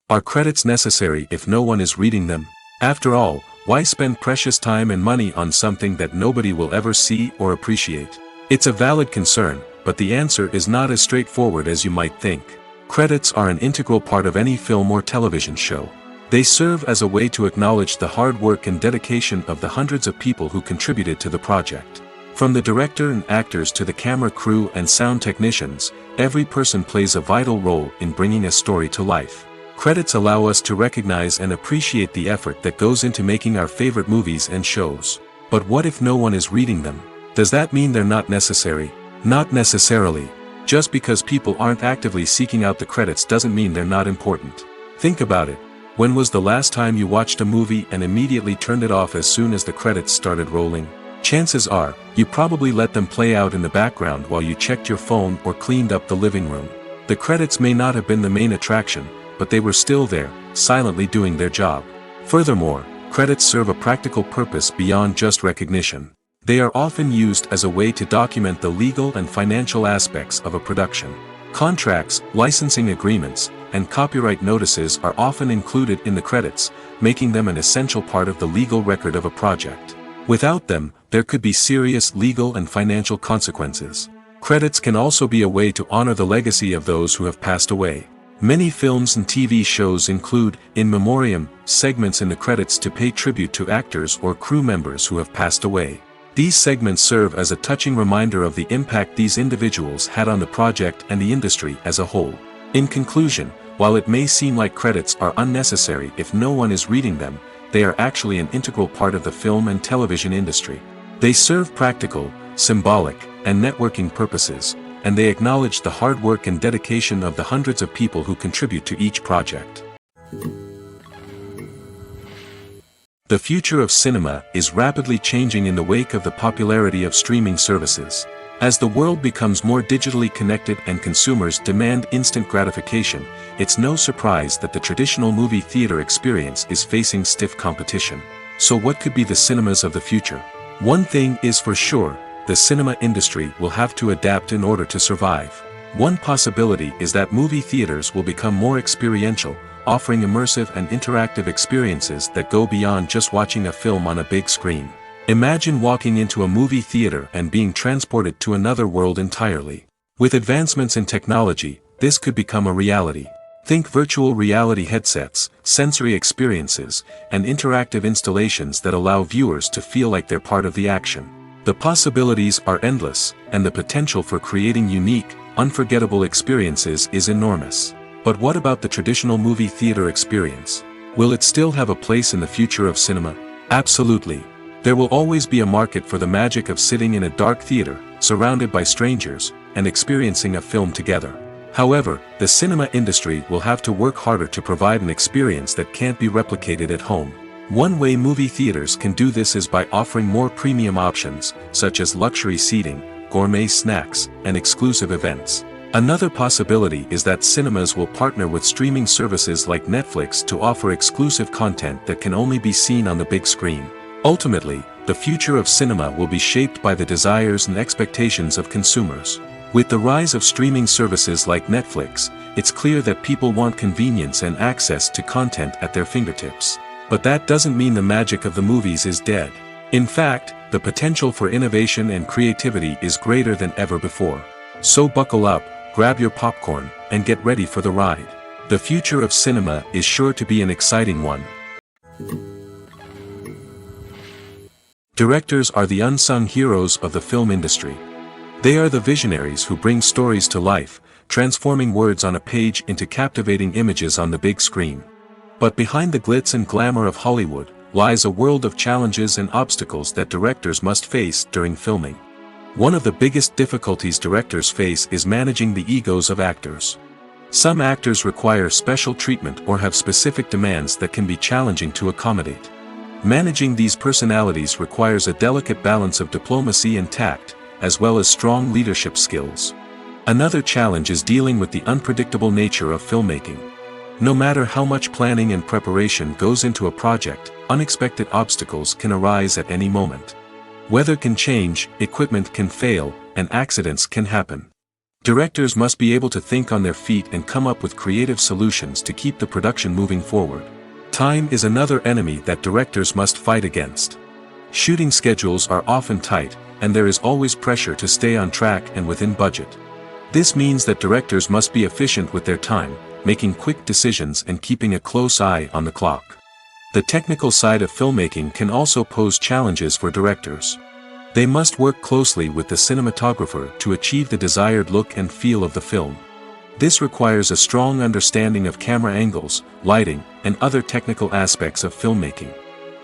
Are credits necessary if no one is reading them? After all, why spend precious time and money on something that nobody will ever see or appreciate? It's a valid concern, but the answer is not as straightforward as you might think. Credits are an integral part of any film or television show. They serve as a way to acknowledge the hard work and dedication of the hundreds of people who contributed to the project. From the director and actors to the camera crew and sound technicians, every person plays a vital role in bringing a story to life. Credits allow us to recognize and appreciate the effort that goes into making our favorite movies and shows. But what if no one is reading them? Does that mean they're not necessary? Not necessarily. Just because people aren't actively seeking out the credits doesn't mean they're not important. Think about it. When was the last time you watched a movie and immediately turned it off as soon as the credits started rolling? Chances are, you probably let them play out in the background while you checked your phone or cleaned up the living room. The credits may not have been the main attraction, but they were still there, silently doing their job. Furthermore, credits serve a practical purpose beyond just recognition. They are often used as a way to document the legal and financial aspects of a production. Contracts, licensing agreements, and copyright notices are often included in the credits, making them an essential part of the legal record of a project. Without them, there could be serious legal and financial consequences. Credits can also be a way to honor the legacy of those who have passed away. Many films and TV shows include, in memoriam, segments in the credits to pay tribute to actors or crew members who have passed away. These segments serve as a touching reminder of the impact these individuals had on the project and the industry as a whole. In conclusion, while it may seem like credits are unnecessary if no one is reading them, they are actually an integral part of the film and television industry. They serve practical, symbolic, and networking purposes, and they acknowledge the hard work and dedication of the hundreds of people who contribute to each project. The future of cinema is rapidly changing in the wake of the popularity of streaming services. As the world becomes more digitally connected and consumers demand instant gratification, it's no surprise that the traditional movie theater experience is facing stiff competition. So what could be the cinemas of the future? One thing is for sure, the cinema industry will have to adapt in order to survive. One possibility is that movie theaters will become more experiential, offering immersive and interactive experiences that go beyond just watching a film on a big screen. Imagine walking into a movie theater and being transported to another world entirely. With advancements in technology, this could become a reality. Think virtual reality headsets, sensory experiences, and interactive installations that allow viewers to feel like they're part of the action. The possibilities are endless, and the potential for creating unique, unforgettable experiences is enormous. But what about the traditional movie theater experience? Will it still have a place in the future of cinema? Absolutely. There will always be a market for the magic of sitting in a dark theater, surrounded by strangers, and experiencing a film together. However, the cinema industry will have to work harder to provide an experience that can't be replicated at home. One way movie theaters can do this is by offering more premium options, such as luxury seating, gourmet snacks, and exclusive events. Another possibility is that cinemas will partner with streaming services like Netflix to offer exclusive content that can only be seen on the big screen. Ultimately, the future of cinema will be shaped by the desires and expectations of consumers. With the rise of streaming services like Netflix, it's clear that people want convenience and access to content at their fingertips. But that doesn't mean the magic of the movies is dead. In fact, the potential for innovation and creativity is greater than ever before. So buckle up, grab your popcorn, and get ready for the ride. The future of cinema is sure to be an exciting one. Directors are the unsung heroes of the film industry. They are the visionaries who bring stories to life, transforming words on a page into captivating images on the big screen. But behind the glitz and glamour of Hollywood lies a world of challenges and obstacles that directors must face during filming. One of the biggest difficulties directors face is managing the egos of actors. Some actors require special treatment or have specific demands that can be challenging to accommodate. Managing these personalities requires a delicate balance of diplomacy and tact, as well as strong leadership skills. Another challenge is dealing with the unpredictable nature of filmmaking. No matter how much planning and preparation goes into a project, unexpected obstacles can arise at any moment. Weather can change, equipment can fail, and accidents can happen. Directors must be able to think on their feet and come up with creative solutions to keep the production moving forward. Time is another enemy that directors must fight against. Shooting schedules are often tight, and there is always pressure to stay on track and within budget. This means that directors must be efficient with their time, making quick decisions and keeping a close eye on the clock. The technical side of filmmaking can also pose challenges for directors. They must work closely with the cinematographer to achieve the desired look and feel of the film. This requires a strong understanding of camera angles, lighting, and other technical aspects of filmmaking.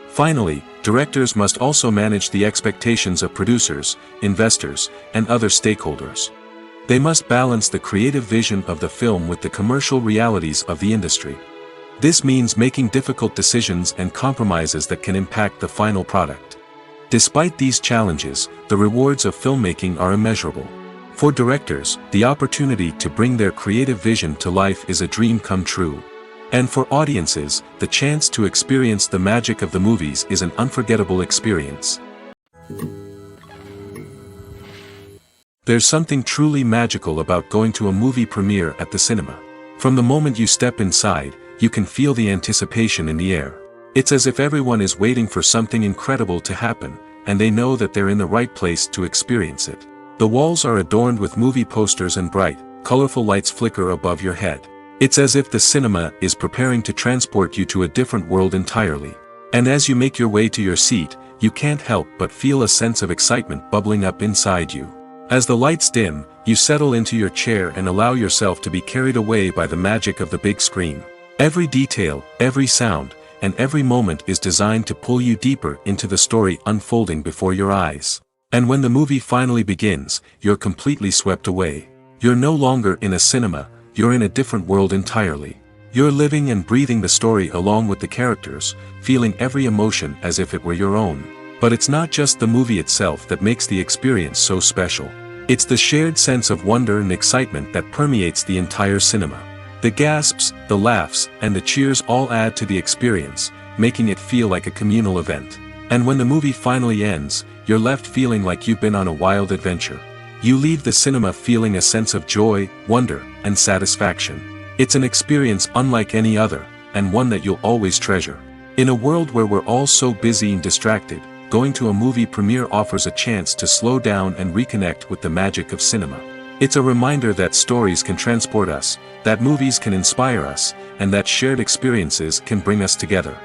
Finally, directors must also manage the expectations of producers, investors, and other stakeholders. They must balance the creative vision of the film with the commercial realities of the industry. This means making difficult decisions and compromises that can impact the final product. Despite these challenges, the rewards of filmmaking are immeasurable. For directors, the opportunity to bring their creative vision to life is a dream come true. And for audiences, the chance to experience the magic of the movies is an unforgettable experience. There's something truly magical about going to a movie premiere at the cinema. From the moment you step inside, you can feel the anticipation in the air. It's as if everyone is waiting for something incredible to happen, and they know that they're in the right place to experience it. The walls are adorned with movie posters and bright, colorful lights flicker above your head. It's as if the cinema is preparing to transport you to a different world entirely. And as you make your way to your seat, you can't help but feel a sense of excitement bubbling up inside you. As the lights dim, you settle into your chair and allow yourself to be carried away by the magic of the big screen. Every detail, every sound, and every moment is designed to pull you deeper into the story unfolding before your eyes. And when the movie finally begins, you're completely swept away. You're no longer in a cinema, you're in a different world entirely. You're living and breathing the story along with the characters, feeling every emotion as if it were your own. But it's not just the movie itself that makes the experience so special. It's the shared sense of wonder and excitement that permeates the entire cinema. The gasps, the laughs, and the cheers all add to the experience, making it feel like a communal event. And when the movie finally ends, you're left feeling like you've been on a wild adventure. You leave the cinema feeling a sense of joy, wonder, and satisfaction. It's an experience unlike any other, and one that you'll always treasure. In a world where we're all so busy and distracted, going to a movie premiere offers a chance to slow down and reconnect with the magic of cinema. It's a reminder that stories can transport us, that movies can inspire us, and that shared experiences can bring us together.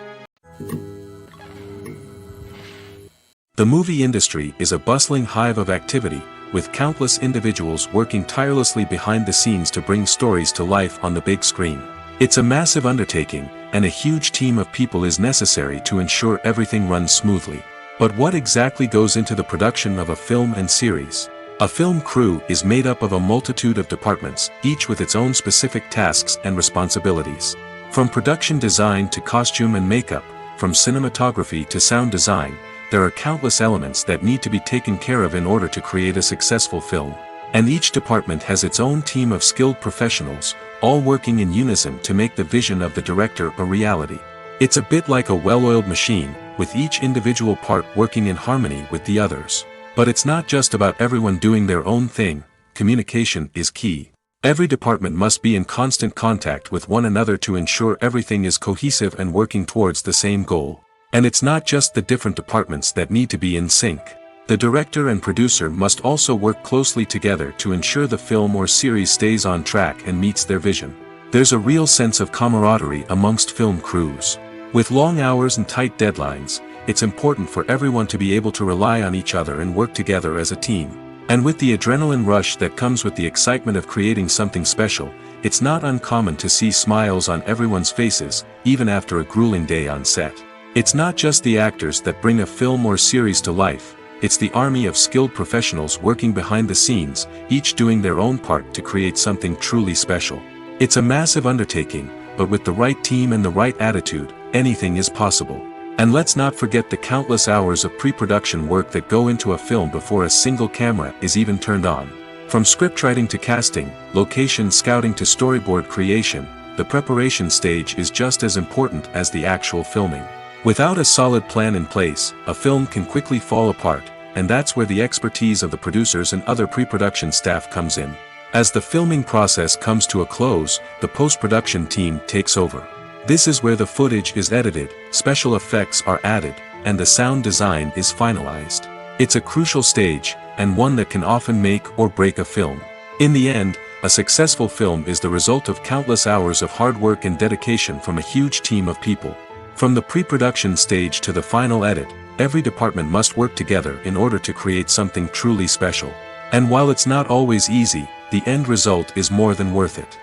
The movie industry is a bustling hive of activity, with countless individuals working tirelessly behind the scenes to bring stories to life on the big screen. It's a massive undertaking, and a huge team of people is necessary to ensure everything runs smoothly. But what exactly goes into the production of a film and series? A film crew is made up of a multitude of departments, each with its own specific tasks and responsibilities. From production design to costume and makeup, from cinematography to sound design, there are countless elements that need to be taken care of in order to create a successful film. And each department has its own team of skilled professionals, all working in unison to make the vision of the director a reality. It's a bit like a well-oiled machine, with each individual part working in harmony with the others. But it's not just about everyone doing their own thing. Communication is key. Every department must be in constant contact with one another to ensure everything is cohesive and working towards the same goal. And it's not just the different departments that need to be in sync. The director and producer must also work closely together to ensure the film or series stays on track and meets their vision. There's a real sense of camaraderie amongst film crews. With long hours and tight deadlines, it's important for everyone to be able to rely on each other and work together as a team. And with the adrenaline rush that comes with the excitement of creating something special, it's not uncommon to see smiles on everyone's faces, even after a grueling day on set. It's not just the actors that bring a film or series to life, it's the army of skilled professionals working behind the scenes, each doing their own part to create something truly special. It's a massive undertaking, but with the right team and the right attitude, anything is possible. And let's not forget the countless hours of pre-production work that go into a film before a single camera is even turned on. From scriptwriting to casting, location scouting to storyboard creation, the preparation stage is just as important as the actual filming. Without a solid plan in place, a film can quickly fall apart, and that's where the expertise of the producers and other pre-production staff comes in. As the filming process comes to a close, the post-production team takes over. This is where the footage is edited, special effects are added, and the sound design is finalized. It's a crucial stage, and one that can often make or break a film. In the end, a successful film is the result of countless hours of hard work and dedication from a huge team of people. From the pre-production stage to the final edit, every department must work together in order to create something truly special. And while it's not always easy, the end result is more than worth it.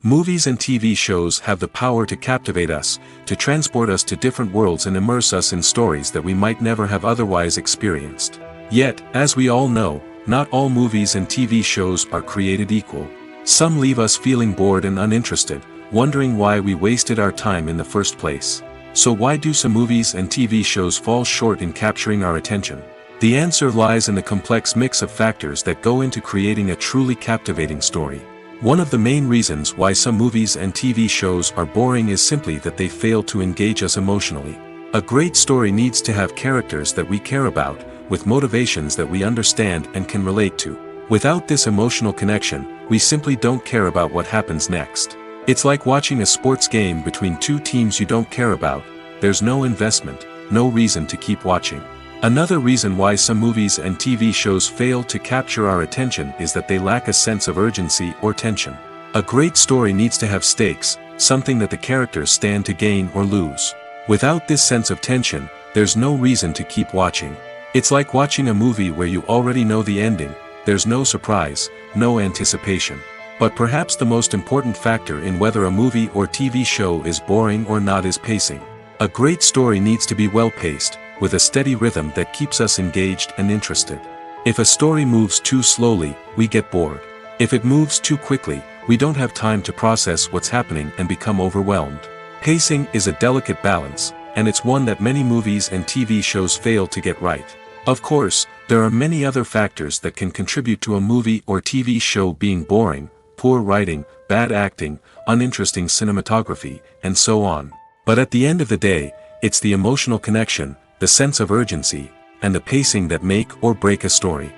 Movies and TV shows have the power to captivate us, to transport us to different worlds and immerse us in stories that we might never have otherwise experienced. Yet, as we all know, not all movies and TV shows are created equal. Some leave us feeling bored and uninterested, wondering why we wasted our time in the first place. So why do some movies and TV shows fall short in capturing our attention? The answer lies in the complex mix of factors that go into creating a truly captivating story. One of the main reasons why some movies and TV shows are boring is simply that they fail to engage us emotionally. A great story needs to have characters that we care about, with motivations that we understand and can relate to. Without this emotional connection, we simply don't care about what happens next. It's like watching a sports game between two teams you don't care about. There's no investment, no reason to keep watching. Another reason why some movies and TV shows fail to capture our attention is that they lack a sense of urgency or tension. A great story needs to have stakes, something that the characters stand to gain or lose. Without this sense of tension, there's no reason to keep watching. It's like watching a movie where you already know the ending, there's no surprise, no anticipation. But perhaps the most important factor in whether a movie or TV show is boring or not is pacing. A great story needs to be well-paced, with a steady rhythm that keeps us engaged and interested. If a story moves too slowly, we get bored. If it moves too quickly, we don't have time to process what's happening and become overwhelmed. Pacing is a delicate balance, and it's one that many movies and TV shows fail to get right. Of course, there are many other factors that can contribute to a movie or TV show being boring: poor writing, bad acting, uninteresting cinematography, and so on. But at the end of the day, it's the emotional connection, the sense of urgency, and the pacing that make or break a story.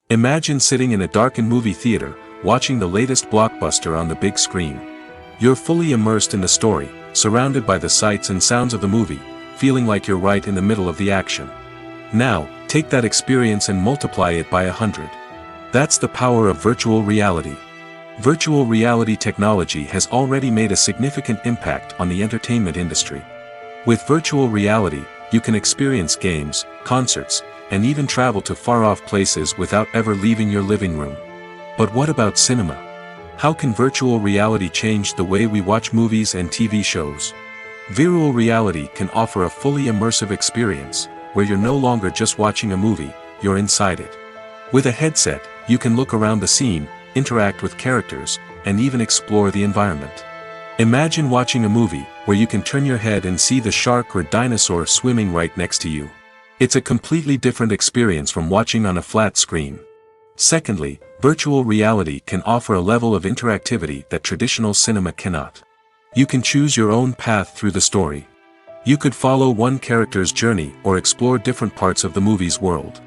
Imagine sitting in a darkened movie theater, watching the latest blockbuster on the big screen. You're fully immersed in the story, surrounded by the sights and sounds of the movie, feeling like you're right in the middle of the action. Now, take that experience and multiply it by 100. That's the power of virtual reality. Virtual reality technology has already made a significant impact on the entertainment industry. With virtual reality, you can experience games, concerts, and even travel to far-off places without ever leaving your living room. But what about cinema? How can virtual reality change the way we watch movies and TV shows? Virtual reality can offer a fully immersive experience, where you're no longer just watching a movie, you're inside it. With a headset, you can look around the scene, interact with characters, and even explore the environment. Imagine watching a movie where you can turn your head and see the shark or dinosaur swimming right next to you. It's a completely different experience from watching on a flat screen. Secondly, virtual reality can offer a level of interactivity that traditional cinema cannot. You can choose your own path through the story. You could follow one character's journey or explore different parts of the movie's world.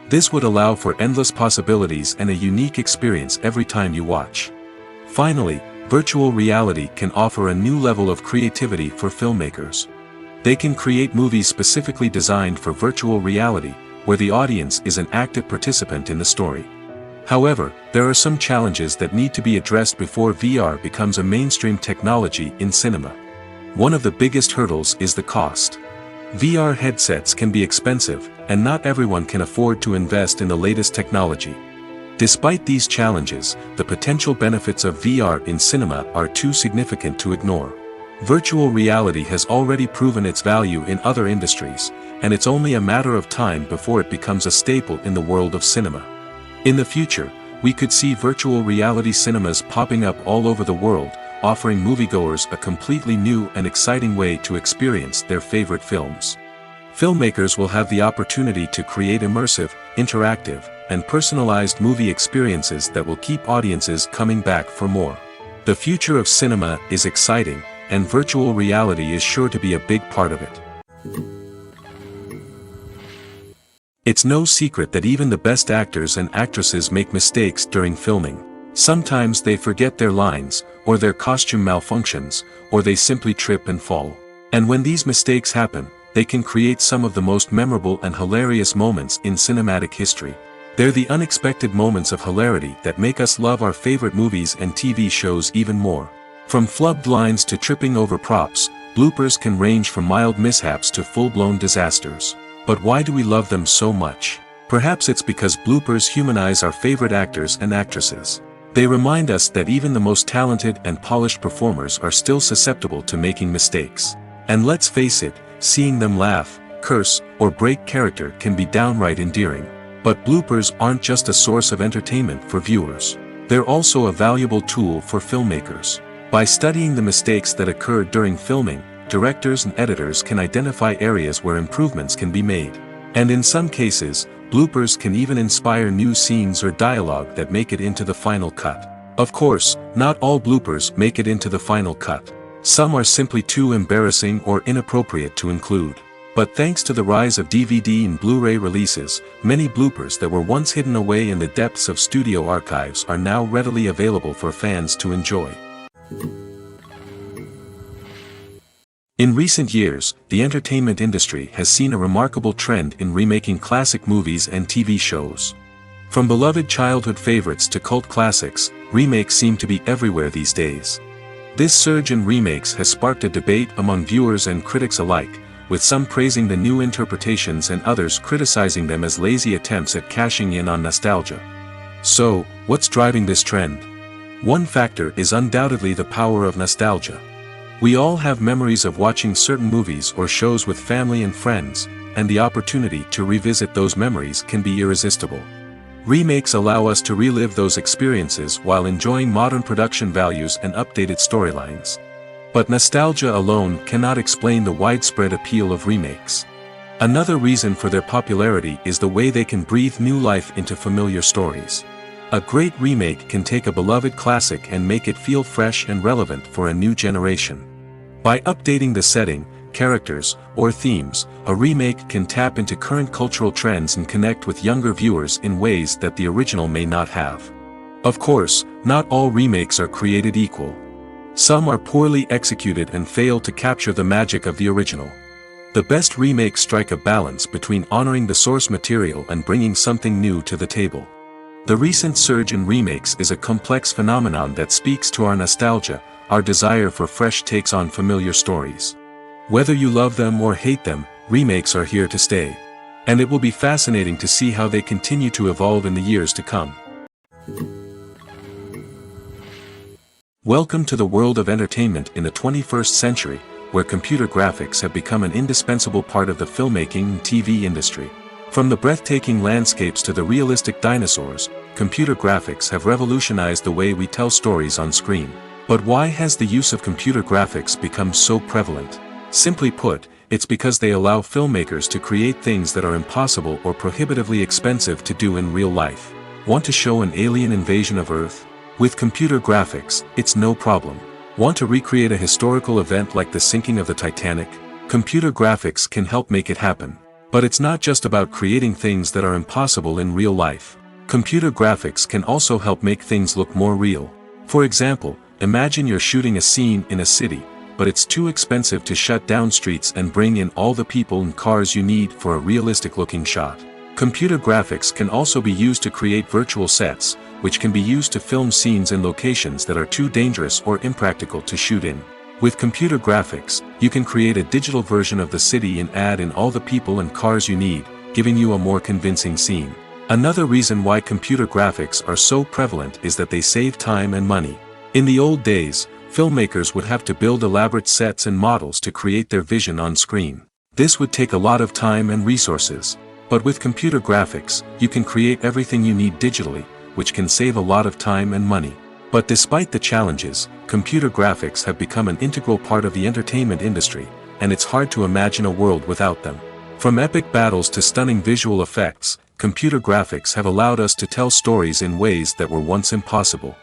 This would allow for endless possibilities and a unique experience every time you watch. Finally, virtual reality can offer a new level of creativity for filmmakers. They can create movies specifically designed for virtual reality, where the audience is an active participant in the story. However, there are some challenges that need to be addressed before VR becomes a mainstream technology in cinema. One of the biggest hurdles is the cost. VR headsets can be expensive, and not everyone can afford to invest in the latest technology. Despite these challenges, the potential benefits of VR in cinema are too significant to ignore. Virtual reality has already proven its value in other industries, and it's only a matter of time before it becomes a staple in the world of cinema. In the future, we could see virtual reality cinemas popping up all over the world, offering moviegoers a completely new and exciting way to experience their favorite films. Filmmakers will have the opportunity to create immersive, interactive, and personalized movie experiences that will keep audiences coming back for more. The future of cinema is exciting, and virtual reality is sure to be a big part of it. It's no secret that even the best actors and actresses make mistakes during filming. Sometimes they forget their lines, or their costume malfunctions, or they simply trip and fall. And when these mistakes happen, they can create some of the most memorable and hilarious moments in cinematic history. They're the unexpected moments of hilarity that make us love our favorite movies and TV shows even more. From flubbed lines to tripping over props, bloopers can range from mild mishaps to full-blown disasters. But why do we love them so much? Perhaps it's because bloopers humanize our favorite actors and actresses. They remind us that even the most talented and polished performers are still susceptible to making mistakes. And let's face it, seeing them laugh, curse, or break character can be downright endearing. But bloopers aren't just a source of entertainment for viewers. They're also a valuable tool for filmmakers. By studying the mistakes that occur during filming, directors and editors can identify areas where improvements can be made. And in some cases, bloopers can even inspire new scenes or dialogue that make it into the final cut. Of course, not all bloopers make it into the final cut. Some are simply too embarrassing or inappropriate to include. But thanks to the rise of DVD and Blu-ray releases, many bloopers that were once hidden away in the depths of studio archives are now readily available for fans to enjoy. In recent years, the entertainment industry has seen a remarkable trend in remaking classic movies and TV shows. From beloved childhood favorites to cult classics, remakes seem to be everywhere these days. This surge in remakes has sparked a debate among viewers and critics alike, with some praising the new interpretations and others criticizing them as lazy attempts at cashing in on nostalgia. So, what's driving this trend? One factor is undoubtedly the power of nostalgia. We all have memories of watching certain movies or shows with family and friends, and the opportunity to revisit those memories can be irresistible. Remakes allow us to relive those experiences while enjoying modern production values and updated storylines. But nostalgia alone cannot explain the widespread appeal of remakes. Another reason for their popularity is the way they can breathe new life into familiar stories. A great remake can take a beloved classic and make it feel fresh and relevant for a new generation. By updating the setting, characters, or themes, a remake can tap into current cultural trends and connect with younger viewers in ways that the original may not have. Of course, not all remakes are created equal. Some are poorly executed and fail to capture the magic of the original. The best remakes strike a balance between honoring the source material and bringing something new to the table. The recent surge in remakes is a complex phenomenon that speaks to our nostalgia, our desire for fresh takes on familiar stories. Whether you love them or hate them, remakes are here to stay. And it will be fascinating to see how they continue to evolve in the years to come. Welcome to the world of entertainment in the 21st century, where computer graphics have become an indispensable part of the filmmaking and TV industry. From the breathtaking landscapes to the realistic dinosaurs, computer graphics have revolutionized the way we tell stories on screen. But why has the use of computer graphics become so prevalent? Simply put, it's because they allow filmmakers to create things that are impossible or prohibitively expensive to do in real life. Want to show an alien invasion of Earth? With computer graphics, it's no problem. Want to recreate a historical event like the sinking of the Titanic? Computer graphics can help make it happen. But it's not just about creating things that are impossible in real life. Computer graphics can also help make things look more real. For example, imagine you're shooting a scene in a city, but it's too expensive to shut down streets and bring in all the people and cars you need for a realistic-looking shot. Computer graphics can also be used to create virtual sets, which can be used to film scenes in locations that are too dangerous or impractical to shoot in. With computer graphics, you can create a digital version of the city and add in all the people and cars you need, giving you a more convincing scene. Another reason why computer graphics are so prevalent is that they save time and money. In the old days, filmmakers would have to build elaborate sets and models to create their vision on screen. This would take a lot of time and resources. But with computer graphics, you can create everything you need digitally, which can save a lot of time and money. But despite the challenges, computer graphics have become an integral part of the entertainment industry, and it's hard to imagine a world without them. From epic battles to stunning visual effects, computer graphics have allowed us to tell stories in ways that were once impossible.